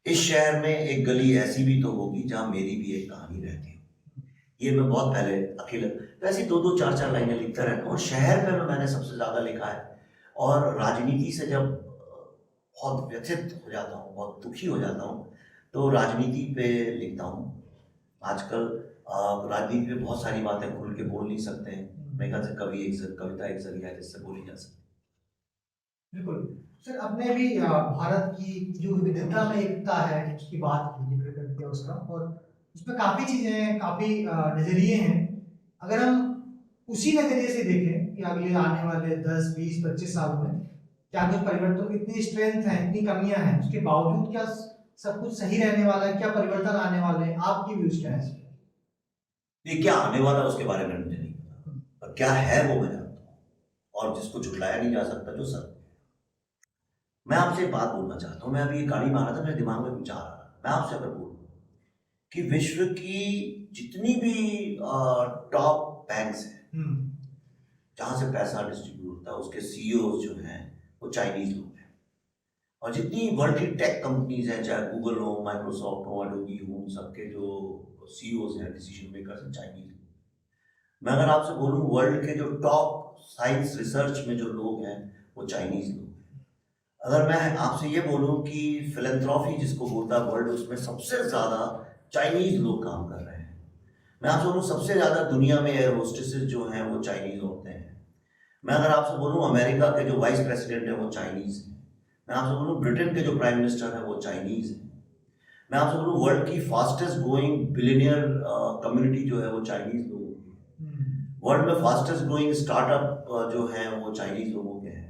[SPEAKER 1] इस शहर में एक गली ऐसी भी तो होगी जहां मेरी भी एक कहानी रहती है। ये मैं बहुत पहले अकेले वैसे 2 4 4 लाइनें लिखता रहता हूँ। शहर पे मैंने सबसे ज्यादा लिखा है, और राजनीति से जब बहुत व्यथित हो जाता हूँ, बहुत दुखी हो जाता हूँ, तो राजनीति पे लिखता हूँ। आजकल राजनीति पे बहुत सारी बातें खुल के बोल नहीं सकते हैं। मेरे ख्याल से कविता एक जरिया है जिससे बोली जा सकती
[SPEAKER 2] बिल्कुल। सर, आपने भी भारत की जो विविधता में एकता है उसकी बात की, जिक्र कर दिया उसका, और उसमें काफ़ी चीज़ें हैं, काफ़ी नज़रिए हैं। अगर हम उसी नज़रिए से देखें कि अगले आने वाले 10, 20, 25 सालों में क्या कुछ परिवर्तन, इतनी स्ट्रेंथ है, इतनी कमियां हैं, उसके बावजूद क्या सब कुछ सही रहने वाला है, क्या परिवर्तन आने वाले हैं, आपकी व्यूज क्या है इस पे?
[SPEAKER 1] है। ये क्या आने वाला है उसके बारे में मुझे नहीं पता, पर क्या है वो मैं जानता हूँ, और जिसको झुटलाया नहीं जा सकता जो सत्य है। मैं आपसे एक बात बोलना चाहता हूँ। मैं अभी ये गाड़ी मारा था, मेरे दिमाग में विचार आ रहा। मैं आपसे अगर बोलूँ कि विश्व की जितनी भी टॉप बैंक्स हैं, जहाँ से पैसा डिस्ट्रीब्यूट होता है, उसके सीईओ जो हैं वो चाइनीज लोग हैं। और जितनी वर्ल्ड की टेक कंपनीज हैं, चाहे गूगल हो, माइक्रोसॉफ्ट हो, एडोबी हो, सबके जो सीईओज हैं, डिसीजन मेकर्स हैं, चाइनीज। मैं अगर आपसे बोलूँ वर्ल्ड के जो टॉप साइंस रिसर्च में जो लोग हैं वो चाइनीज लोग हैं। अगर मैं आपसे ये बोलूँ कि फिलेंथ्रॉफी जिसको बोलता है वर्ल्ड, उसमें सबसे ज़्यादा चाइनीज लोग काम कर रहे हैं। मैं आपसे बोलूँ सबसे ज़्यादा दुनिया में एयर होस्टेसेस जो हैं वो चाइनीज होते हैं। मैं अगर आपसे बोलूँ अमेरिका के जो वाइस प्रेसिडेंट हैं वो चाइनीज हैं। मैं आपसे बोलूँ ब्रिटेन के जो प्राइम मिनिस्टर हैं वो चाइनीज हैं। मैं आपसे बोलूँ वर्ल्ड की फास्टेस्ट ग्रोइंग बिलियनियर कम्युनिटी जो है वो चाइनीज लोगों की है। वर्ल्ड में फास्टेस्ट ग्रोइंग स्टार्टअप जो हैं वो चाइनीज लोगों के हैं।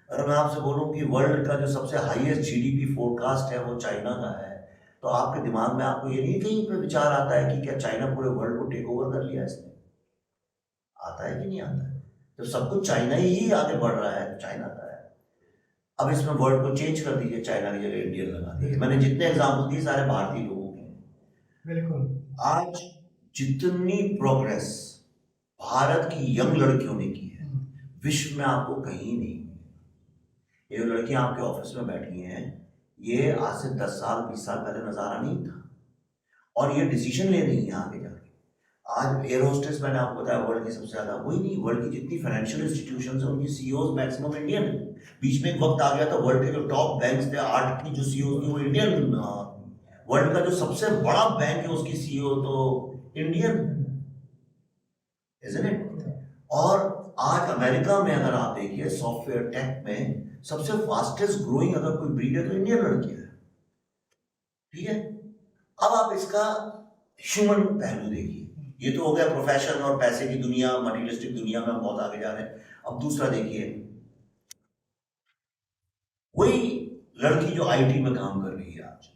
[SPEAKER 1] अगर मैं आपसे बोलूँ कि वर्ल्ड का जो सबसे हाईएस्ट जीडीपी फोरकास्ट है वो चाइना का है, तो आपके दिमाग में आपको ये नहीं कहीं पे विचार आता है कि क्या चाइना पूरे वर्ल्ड को टेक ओवर कर लिया इसने? आता है कि नहीं आता है? जब सब कुछ चाइना ही आगे बढ़ रहा है तो चाइना का है। अब इसमें वर्ड को चेंज कर दीजिए, चाइना की जगह इंडियन लगा दीजिए। मैंने जितने एग्जाम्पल दिए सारे भारतीय लोगों के हैं।
[SPEAKER 2] बिल्कुल।
[SPEAKER 1] आज जितनी प्रोग्रेस भारत की यंग लड़कियों ने की है विश्व में आपको कहीं नहीं मिली। ये लड़कियां आपके ऑफिस में बैठी हैं, ये आज से 10 साल 20 साल पहले नजारा नहीं था, और ये डिसीजन ले रही है आगे जाके। आज एयर होस्टेस मैंने आपको बताया वर्ल्ड की सबसे ज्यादा, वही नहीं, वर्ल्ड की जितनी फाइनेंशियल इंस्टीट्यूशंस हैं उनकी सीईओज मैक्सिमम इंडियन है। बीच में एक वक्त आ गया था वर्ल्ड के जो टॉप बैंक्स थे 8 की जो सीईओ थी वो इंडियन। वर्ल्ड का जो सबसे बड़ा बैंक है उसकी सीईओ तो इंडियन, इजंट इट? और आज अमेरिका में अगर आप देखिए सॉफ्टवेयर टेक में सबसे फास्टेस्ट ग्रोइंग अगर कोई ब्रीड है तो इंडियन लड़की है। ठीक है, अब आप इसका ह्यूमन पहलू देखिए। ये तो हो गया प्रोफेशन और पैसे की दुनिया, मटेरियलिस्टिक दुनिया में हम बहुत आगे जा रहे हैं। अब दूसरा देखिए, वही लड़की जो आईटी में काम कर रही है आज,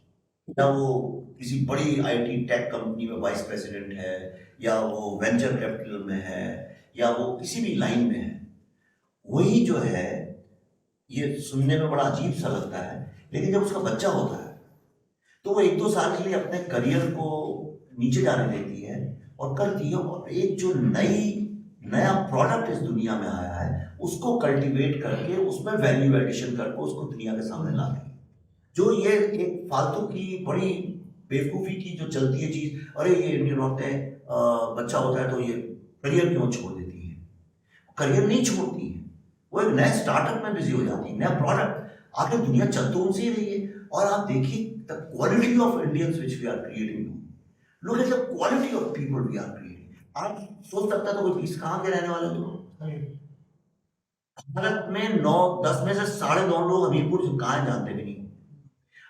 [SPEAKER 1] या वो किसी बड़ी आईटी टेक कंपनी में वाइस प्रेसिडेंट है, या वो वेंचर कैपिटल में है, या वो किसी भी लाइन में है, वही जो है, ये सुनने में बड़ा अजीब सा लगता है, लेकिन जब उसका बच्चा होता है तो वो 1-2 साल के लिए अपने करियर को नीचे जाने देती है और करती है, और एक जो नया प्रोडक्ट इस दुनिया में आया है उसको कल्टीवेट करके उसमें वैल्यू एडिशन करके उसको दुनिया के सामने ला रही है। जो ये एक फालतू की बड़ी बेवकूफ़ी की जो चलती है चीज़, अरे ये इंडियन औरतें बच्चा होता है तो ये करियर क्यों छोड़ देती है? करियर नहीं छोड़ती है, वो एक नए स्टार्टअप में बिजी हो जाती है, नया प्रोडक्ट। आगे दुनिया चल तो उनसे ही रही है। और आप देखिए the quality of Indians which we are creating, look at the quality of people we are creating. आप सोच सकता था कोई पीस कहाँ के रहने वाले लोग? भारत में 9-10 में से 9.5 लोग हमीरपुर कहाँ जानते भी नहीं।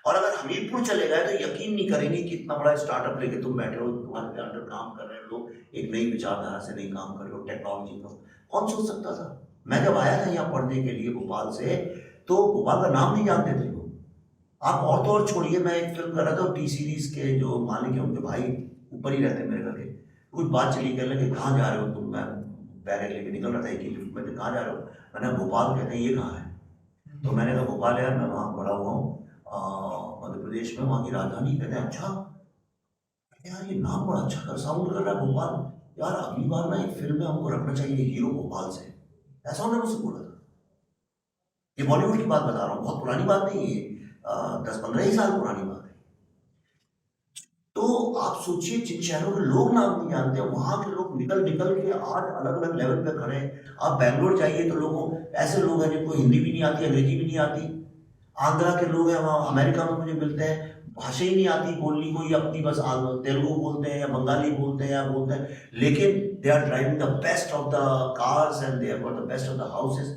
[SPEAKER 1] और अगर हमीरपुर चले गए तो यकीन नहीं करेंगे कि इतना बड़ा स्टार्टअप लेके तुम बैठे हो, तुम्हारे अंडर काम कर रहे लोग एक नई विचारधारा से नहीं काम कर रहे हो, टेक्नोलॉजी का। कौन सोच सकता था? मैं जब आया था यहाँ पढ़ने के लिए भोपाल से, तो भोपाल का नाम नहीं जानते थे लोग। आप और तो और छोड़िए, मैं एक फिल्म कर रहा था, टी सीरीज के जो मालिक है उनके भाई ऊपर ही रहते मेरे घर के, कुछ बात चली, कहने लगे कहाँ जा रहे हो तुम? मैं बैग लेके निकल रहा था एक ही लिफ्ट में, कहाँ जा रहे हो? मैंने भोपाल, कहते हैं ये कहाँ है? तो मैंने कहा भोपाल यार मैं वहाँ बड़ा हुआ हूँ मध्य प्रदेश में, वहाँ की राजधानी। कहते हैं अच्छा यार ये नाम बड़ा अच्छा कर साउंड कर रहा है भोपाल, यार अगली बार ना एक फिल्म में हमको रखना चाहिए हीरो भोपाल से, ऐसा उन्होंने मुझसे बोला था। ये बॉलीवुड की बात बता रहा हूँ, बहुत पुरानी बात नहीं है, 10-15 ही साल पुरानी बात है। तो आप सोचिए जिन शहरों के लोग नाम नहीं जानते वहां के लोग निकल के आज अलग अलग लेवल पे खड़े हैं। आप बैंगलोर जाइए तो लोगों, ऐसे लोग हैं जिनको हिंदी भी नहीं आती, अंग्रेजी भी नहीं आती, आंध्रा के लोग हैं वहाँ अमेरिका में मुझे मिलते हैं, भाषा ही नहीं आती बोलनी कोई अपनी, बस तेलुगु बोलते हैं या बंगाली बोलते हैं या बोलते हैं, लेकिन they are driving the best of the cars and they have got the best of the houses.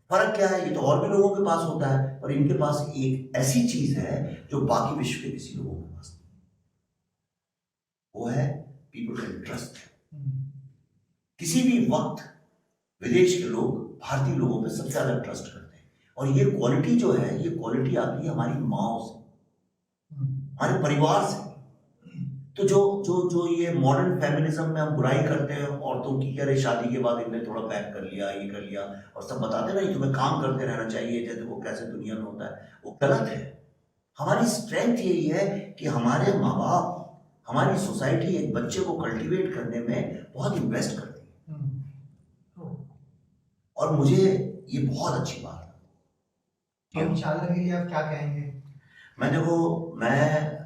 [SPEAKER 1] फर्क क्या है, ये तो और भी लोगों के पास होता है, पर इनके पास एक ऐसी चीज है जो बाकी विश्व के किसी लोगों के पास नहीं, वो है पीपल कैन ट्रस्ट। किसी भी वक्त विदेश के लोग भारतीय लोगों पे सबसे ज्यादा ट्रस्ट करते हैं, और ये क्वालिटी जो है, ये क्वालिटी आती है हमारी माओ से, हमारे परिवार से। तो जो जो जो ये मॉडर्न फेमिनिज्म में हम बुराई करते हैं औरतों की, अरे शादी के बाद इनने थोड़ा पैक कर लिया, ये कर लिया, और सब बताते ना तुम्हें काम करते रहना चाहिए, जैसे वो कैसे दुनिया में होता है, वो गलत है। हमारी स्ट्रेंथ यही है कि हमारे माँ बाप, हमारी सोसाइटी एक बच्चे को कल्टीवेट करने में बहुत इन्वेस्ट करती है, और मुझे ये बहुत अच्छी बात है।
[SPEAKER 2] इंशाल्लाह के लिए आप क्या कहेंगे?
[SPEAKER 1] मैं देखो, मैं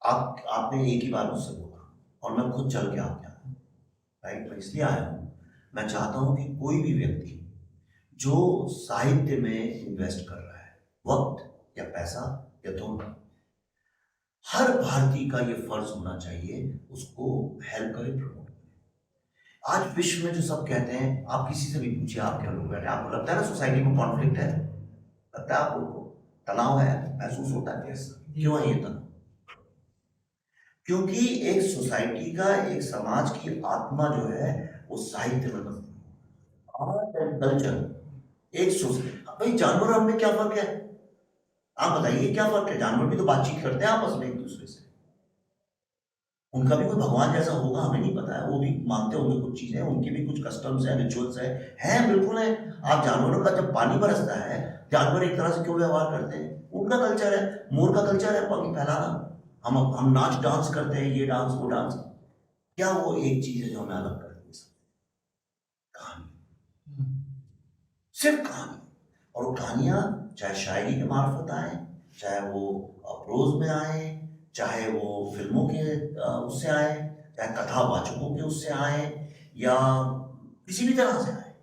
[SPEAKER 1] आपने एक ही बार मुझसे बोला, और मैं खुद चल के आपके आया हूँ, राइट। मैं इसलिए आया हूँ, मैं चाहता हूँ कि कोई भी व्यक्ति जो साहित्य में इन्वेस्ट कर रहा है, वक्त या पैसा या दोनों, हर भारतीय का ये फर्ज होना चाहिए उसको हेल्प करे, प्रमोट करे। आज विश्व में जो सब कहते हैं, आप किसी से भी पूछिए, आप क्या लोग कहते हैं, आपको लगता है ना सोसाइटी में कॉन्फ्लिक्ट है, लगता है आपको तनाव है, महसूस होता है? क्यों है ये तनाव? क्योंकि एक सोसाइटी का, एक समाज की आत्मा जो है वो साहित्य में बनती है, आर्ट एंड कल्चर। एक भाई जानवर और हमें क्या फर्क है? आप बताइए क्या फर्क है? जानवर भी तो बातचीत करते हैं आपस में एक दूसरे से, उनका भी कोई भगवान जैसा होगा, हमें नहीं पता है, वो भी मानते होंगे कुछ चीजें, उनके भी कुछ कस्टम्स हैं, रिचुअल्स हैं, बिल्कुल है। आप जानवरों का जब पानी बरसता है, जानवर एक तरह से क्यों व्यवहार करते हैं, उनका कल्चर है। मोर का कल्चर है पंख फैलाना, हम नाच डांस करते हैं, ये डांस वो डांस। क्या वो एक चीज है जो हमें अलग करती है? कहानी, सिर्फ कहानी। और वो कहानियां चाहे शायरी के मार्फत आए, चाहे वो प्रोज में आए, चाहे वो फिल्मों के उससे आए, चाहे कथावाचकों के उससे आए, या किसी भी तरह से आए,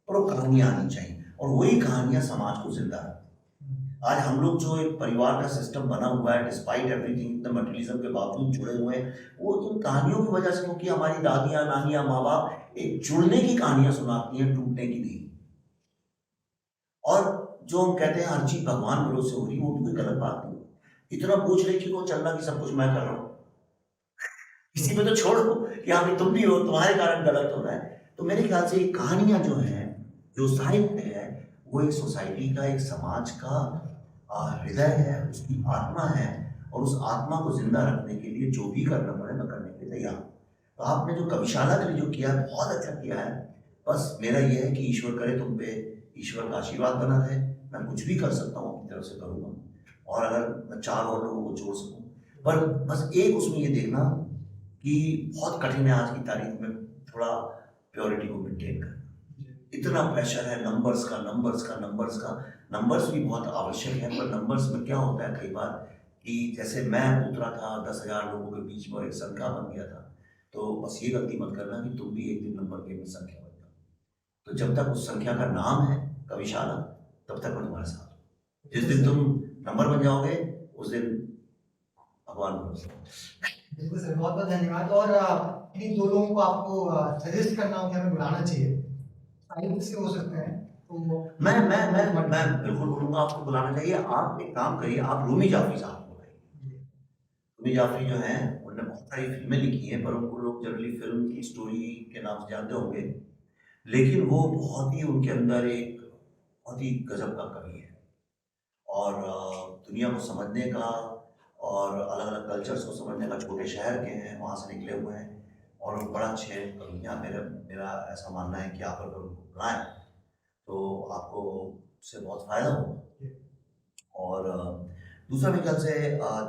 [SPEAKER 1] पर वो कहानियां आनी चाहिए, और वही कहानियां समाज को जिंदा रखती। आज हम लोग जो एक परिवार का सिस्टम बना हुआ है, डिस्पाइट एवरीथिंग, इतने मटेरियलिज्म के बावजूद जुड़े हुए हैं, वो इन कहानियों की वजह से, क्योंकि हमारी दादियां, नानियां, माँ बाप एक जुड़ने की कहानियां सुनाती हैं, टूटने की नहीं। और जो हम कहते हैं हर चीज भगवान भरोसे हो रही, वो भी कोई गलत बात नहीं। इतना पूछ रहे कि वो चलना कि सब कुछ मैं कर रहा हूँ, किसी पे तो छोड़ो कि हाँ तुम भी हो, तुम्हारे कारण गलत हो रहा है। तो मेरे ख्याल से ये कहानियां जो है, जो साहित्य है, वो एक सोसाइटी का, एक समाज का हृदय है, उसकी आत्मा है, और उस आत्मा को जिंदा रखने के लिए जो भी करना पड़े मैं करने के लिए तैयार हूँ। तो आपने जो कविशाला के लिए जो किया है, बहुत अच्छा किया है। बस मेरा ये है कि ईश्वर करे तुम पे ईश्वर का आशीर्वाद बना रहे, मैं कुछ भी कर सकता हूँ अपनी तरफ से करूँगा, और अगर मैं 4 और लोगों को जोड़ सकूँ। पर बस एक उसमें ये देखना कि बहुत कठिन है आज की तारीख में थोड़ा प्योरिटी को मेंटेन करना। इतना प्रेशर है नंबर्स का, नंबर्स भी बहुत आवश्यक है, पर नंबर्स में क्या होता है कई बार कि जैसे मैं उतरा था 10,000 लोगों के बीच में, एक संख्या बन गया था, तो बस ये गलती मत करना कि तुम भी एक दिन नंबर गेम में संख्या बन जाओ। तो जब तक उस संख्या का नाम है कविशाला, तब तक मैं तुम्हारे साथ हूँ। जिस दिन तुम नंबर बन जाओगे, उस दिन भगवान भरोसे।
[SPEAKER 2] बिल्कुल सर, बहुत बहुत धन्यवाद। और इन 2 लोगों को आपको सजेस्ट करना हो कि हमें बुलाना चाहिए, साहित्य से हो सकते हैं, तो
[SPEAKER 1] मैं बिल्कुल बोलूंगा आपको बुलाना चाहिए। आप एक काम करिए, आप रूमी जाफरी साहब को बुलाइए। रूमी जाफरी जो हैं, उन्होंने बहुत सारी फिल्में लिखी हैं, पर उनको लोग जनरली फिल्म की स्टोरी के नाम से जानते होंगे, लेकिन वो बहुत ही, उनके अंदर एक बहुत ही गजब का कवि है, और दुनिया को समझने का और अलग अलग कल्चर्स को समझने का, छोटे शहर के हैं, वहाँ से निकले हुए हैं, और वो बड़ा अच्छे कवियाँ। मेरा ऐसा मानना है कि आप अगर उनको बुलाएं तो आपको उससे बहुत फ़ायदा होगा। और दूसरा मेरे ख्याल से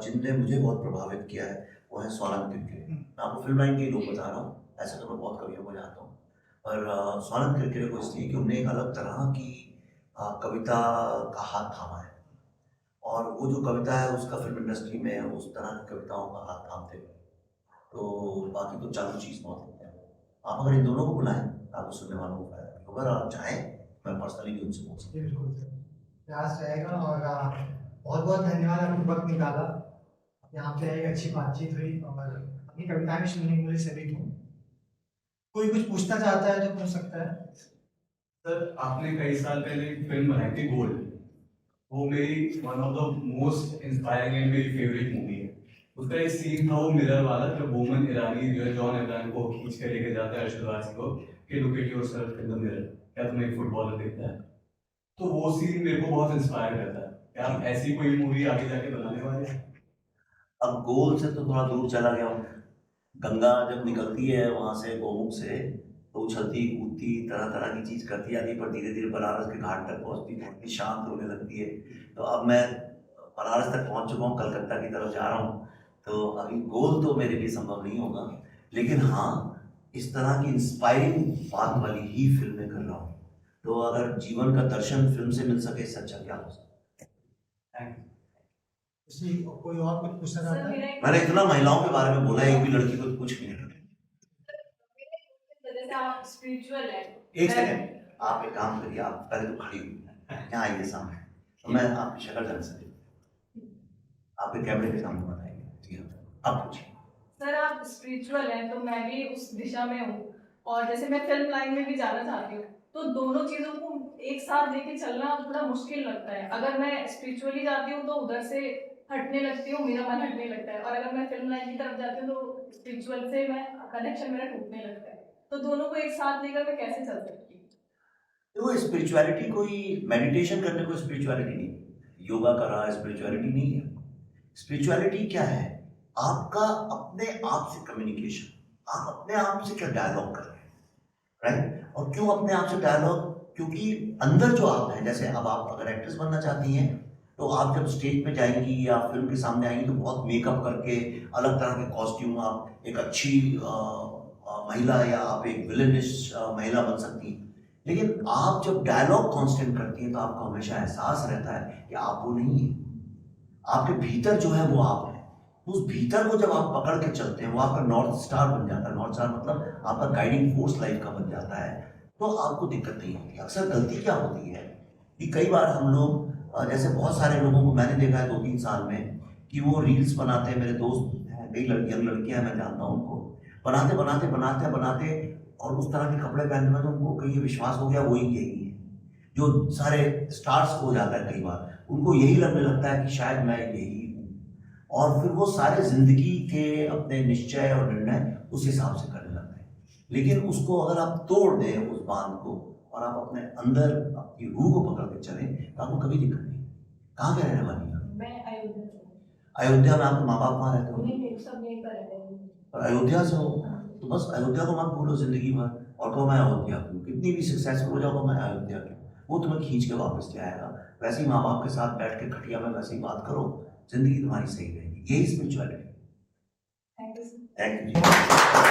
[SPEAKER 1] जिनने मुझे बहुत प्रभावित किया है वो है स्वानंद किरकिरे। मैं आपको फिल्म लाइन के लोग बता रहा हूँ, ऐसे तो मैं बहुत कवियों को जानता हूँ, पर स्वानंद किरकिरे को इसलिए कि उन्होंने एक अलग तरह की कविता का हाथ थामा है, और वो जो कविता है उसका फिल्म इंडस्ट्री में उस तरह की कविताओं का हाथ थामते हुए, तो बाकी तो चालू चीज़ बहुत होते हैं। आप अगर इन दोनों को बुलाएं, आपको सुनने वालों को फायदा, अगर आप चाहें मैं पर्सनली भी उनसे बोल सकता
[SPEAKER 2] जी बिल्कुल सर, प्रयास रहेगा। और बहुत बहुत धन्यवाद, आपने वक्त निकाला, यहाँ पे एक अच्छी बातचीत हुई और अपनी कविताएं भी सुनने के लिए सभी को। कोई कुछ पूछना चाहता है तो पूछ सकता है।
[SPEAKER 3] सर, आपने कई साल पहले एक फिल्म बनाई थी गोल्ड। वो मेरी one of the most inspiring and मेरी फेवरेट मूवी है। उसका एक सीन था वो मिरर वाला, जब बोमन ईरानी जो है जॉन अब्राहम को खींच के लेके जाता है अरशद वारसी को कि look at yourself in the mirror, क्या तुम्हें एक फुटबॉलर दिखता है? तो वो सीन मेरे को बहुत इंस्पायर करता है। क्या आप ऐसी कोई मूवी आगे जाके बनाने वाले हैं?
[SPEAKER 1] अब गोल से तो थोड़ा दूर चला गया हूँ। गंगा जब निकलती है वहाँ से गोमुख से, तो उछलती कूदती तरह तरह की चीज़ करती आती, पर धीरे धीरे बनारस के घाट तक पहुँचती शांत होने लगती है। तो अब मैं बनारस तक पहुँच चुका हूँ, कलकत्ता की तरफ जा रहा हूँ, तो अभी गोल तो मेरे लिए संभव नहीं होगा, लेकिन हाँ इस तरह की इंस्पायरिंग बात वाली ही फिल्में कर रहा हूँ। तो अगर जीवन का दर्शन फिल्म से मिल सके, इससे अच्छा क्या हो सकता है।
[SPEAKER 3] Thank you.
[SPEAKER 2] किसी कोई और कुछ पूछना चाहता है?
[SPEAKER 1] मैंने इतना महिलाओं के बारे में बोला, एक भी लड़की को कुछ नहीं।
[SPEAKER 4] आप स्पिरिचुअल है।
[SPEAKER 1] एक सेकंड, आप एक काम करिए, आप पहले तो खड़ी हुई यहाँ आइए सामने, तो मैं आपकी शक्ल जान सकती, आपके कैमरे के सामने बताइए। जी हाँ, अब पूछिए।
[SPEAKER 4] सर आप स्पिरिचुअल हैं तो मैं भी उस दिशा में हूँ, और जैसे मैं फिल्म लाइन में भी जाना चाहती हूँ, तो दोनों चीज़ों को एक साथ लेके चलना थोड़ा मुश्किल लगता है। अगर मैं स्पिरिचुअली जाती हूँ तो उधर से हटने लगती हूँ, मेरा मन हटने लगता है, और अगर मैं फिल्म लाइन की तरफ जाती हूँ तो स्पिरिचुअल से मैं कनेक्शन मेरा टूटने लगता है। तो दोनों को एक साथ लेकर मैं कैसे चल सकती हूँ?
[SPEAKER 1] देखो, स्पिरिचुअलिटी कोई मेडिटेशन करने को स्पिरिचुअलिटी नहीं, योगा कर रहा है स्पिरिचुअलिटी नहीं है। स्पिरिचुअलिटी क्या है? आपका अपने आप से कम्युनिकेशन, आप अपने आप से क्या डायलॉग कर रहे हैं, राइट? और क्यों अपने आप से डायलॉग? क्योंकि अंदर जो आप हैं, जैसे अब आप अगर एक्ट्रेस बनना चाहती हैं तो आप जब स्टेज पे जाएंगी या फिल्म के सामने आएंगी तो बहुत मेकअप करके, अलग तरह के कॉस्ट्यूम, आप एक अच्छी महिला या आप एक विलेनिश महिला बन सकती हैं। लेकिन आप जब डायलॉग कांस्टेंट करती हैं तो आपको हमेशा एहसास रहता है कि आप वो नहीं है, आपके भीतर जो है वो आप है। तो उस भीतर को जब आप पकड़ के चलते हैं, वो आपका नॉर्थ स्टार बन जाता है। नॉर्थ स्टार मतलब आपका गाइडिंग फोर्स लाइफ का बन जाता है, तो आपको दिक्कत नहीं होती। अक्सर गलती क्या होती है कि कई बार हम लोग, जैसे बहुत सारे लोगों को मैंने देखा है 2-3 साल में, कि वो रील्स बनाते हैं। मेरे दोस्त हैं, कई लड़कियां मैं जानता हूँ, उनको बनाते बनाते बनाते बनाते और उस तरह के कपड़े पहनने में तो उनको कहीं विश्वास हो गया वही यही है। जो सारे स्टार्स हो जाता है, कई बार उनको यही लगने लगता है कि शायद मैं यही हूँ, और फिर वो सारे जिंदगी के अपने निश्चय और निर्णय उस हिसाब से करने लगते हैं। लेकिन उसको अगर आप तोड़ दें उस बांध को, और आप अपने अंदर अपनी रूह को पकड़ के चलें, तो आपको कभी दिक्कत नहीं। कहाँ के रहने वाली हैं?
[SPEAKER 4] मैं अयोध्या से हूँ।
[SPEAKER 1] अयोध्या में आपके माँ बाप कहाँ रहते हो?
[SPEAKER 4] नहीं, सब यहीं पर रहते हैं।
[SPEAKER 1] और अयोध्या से हो तो बस अयोध्या को मत भूलो जिंदगी भर, और कहो मैं अयोध्या की हूँ। कितनी भी सक्सेसफुल हो जाओ, मैं अयोध्या की हूँ, वो तुम्हें खींच के वापस ले आएगा। वैसे ही माँ बाप के साथ बैठ के खटिया में वैसे ही बात करो, जिंदगी तुम्हारी सही रहेगी। यही spirituality.
[SPEAKER 4] Thank you.
[SPEAKER 1] Thank you.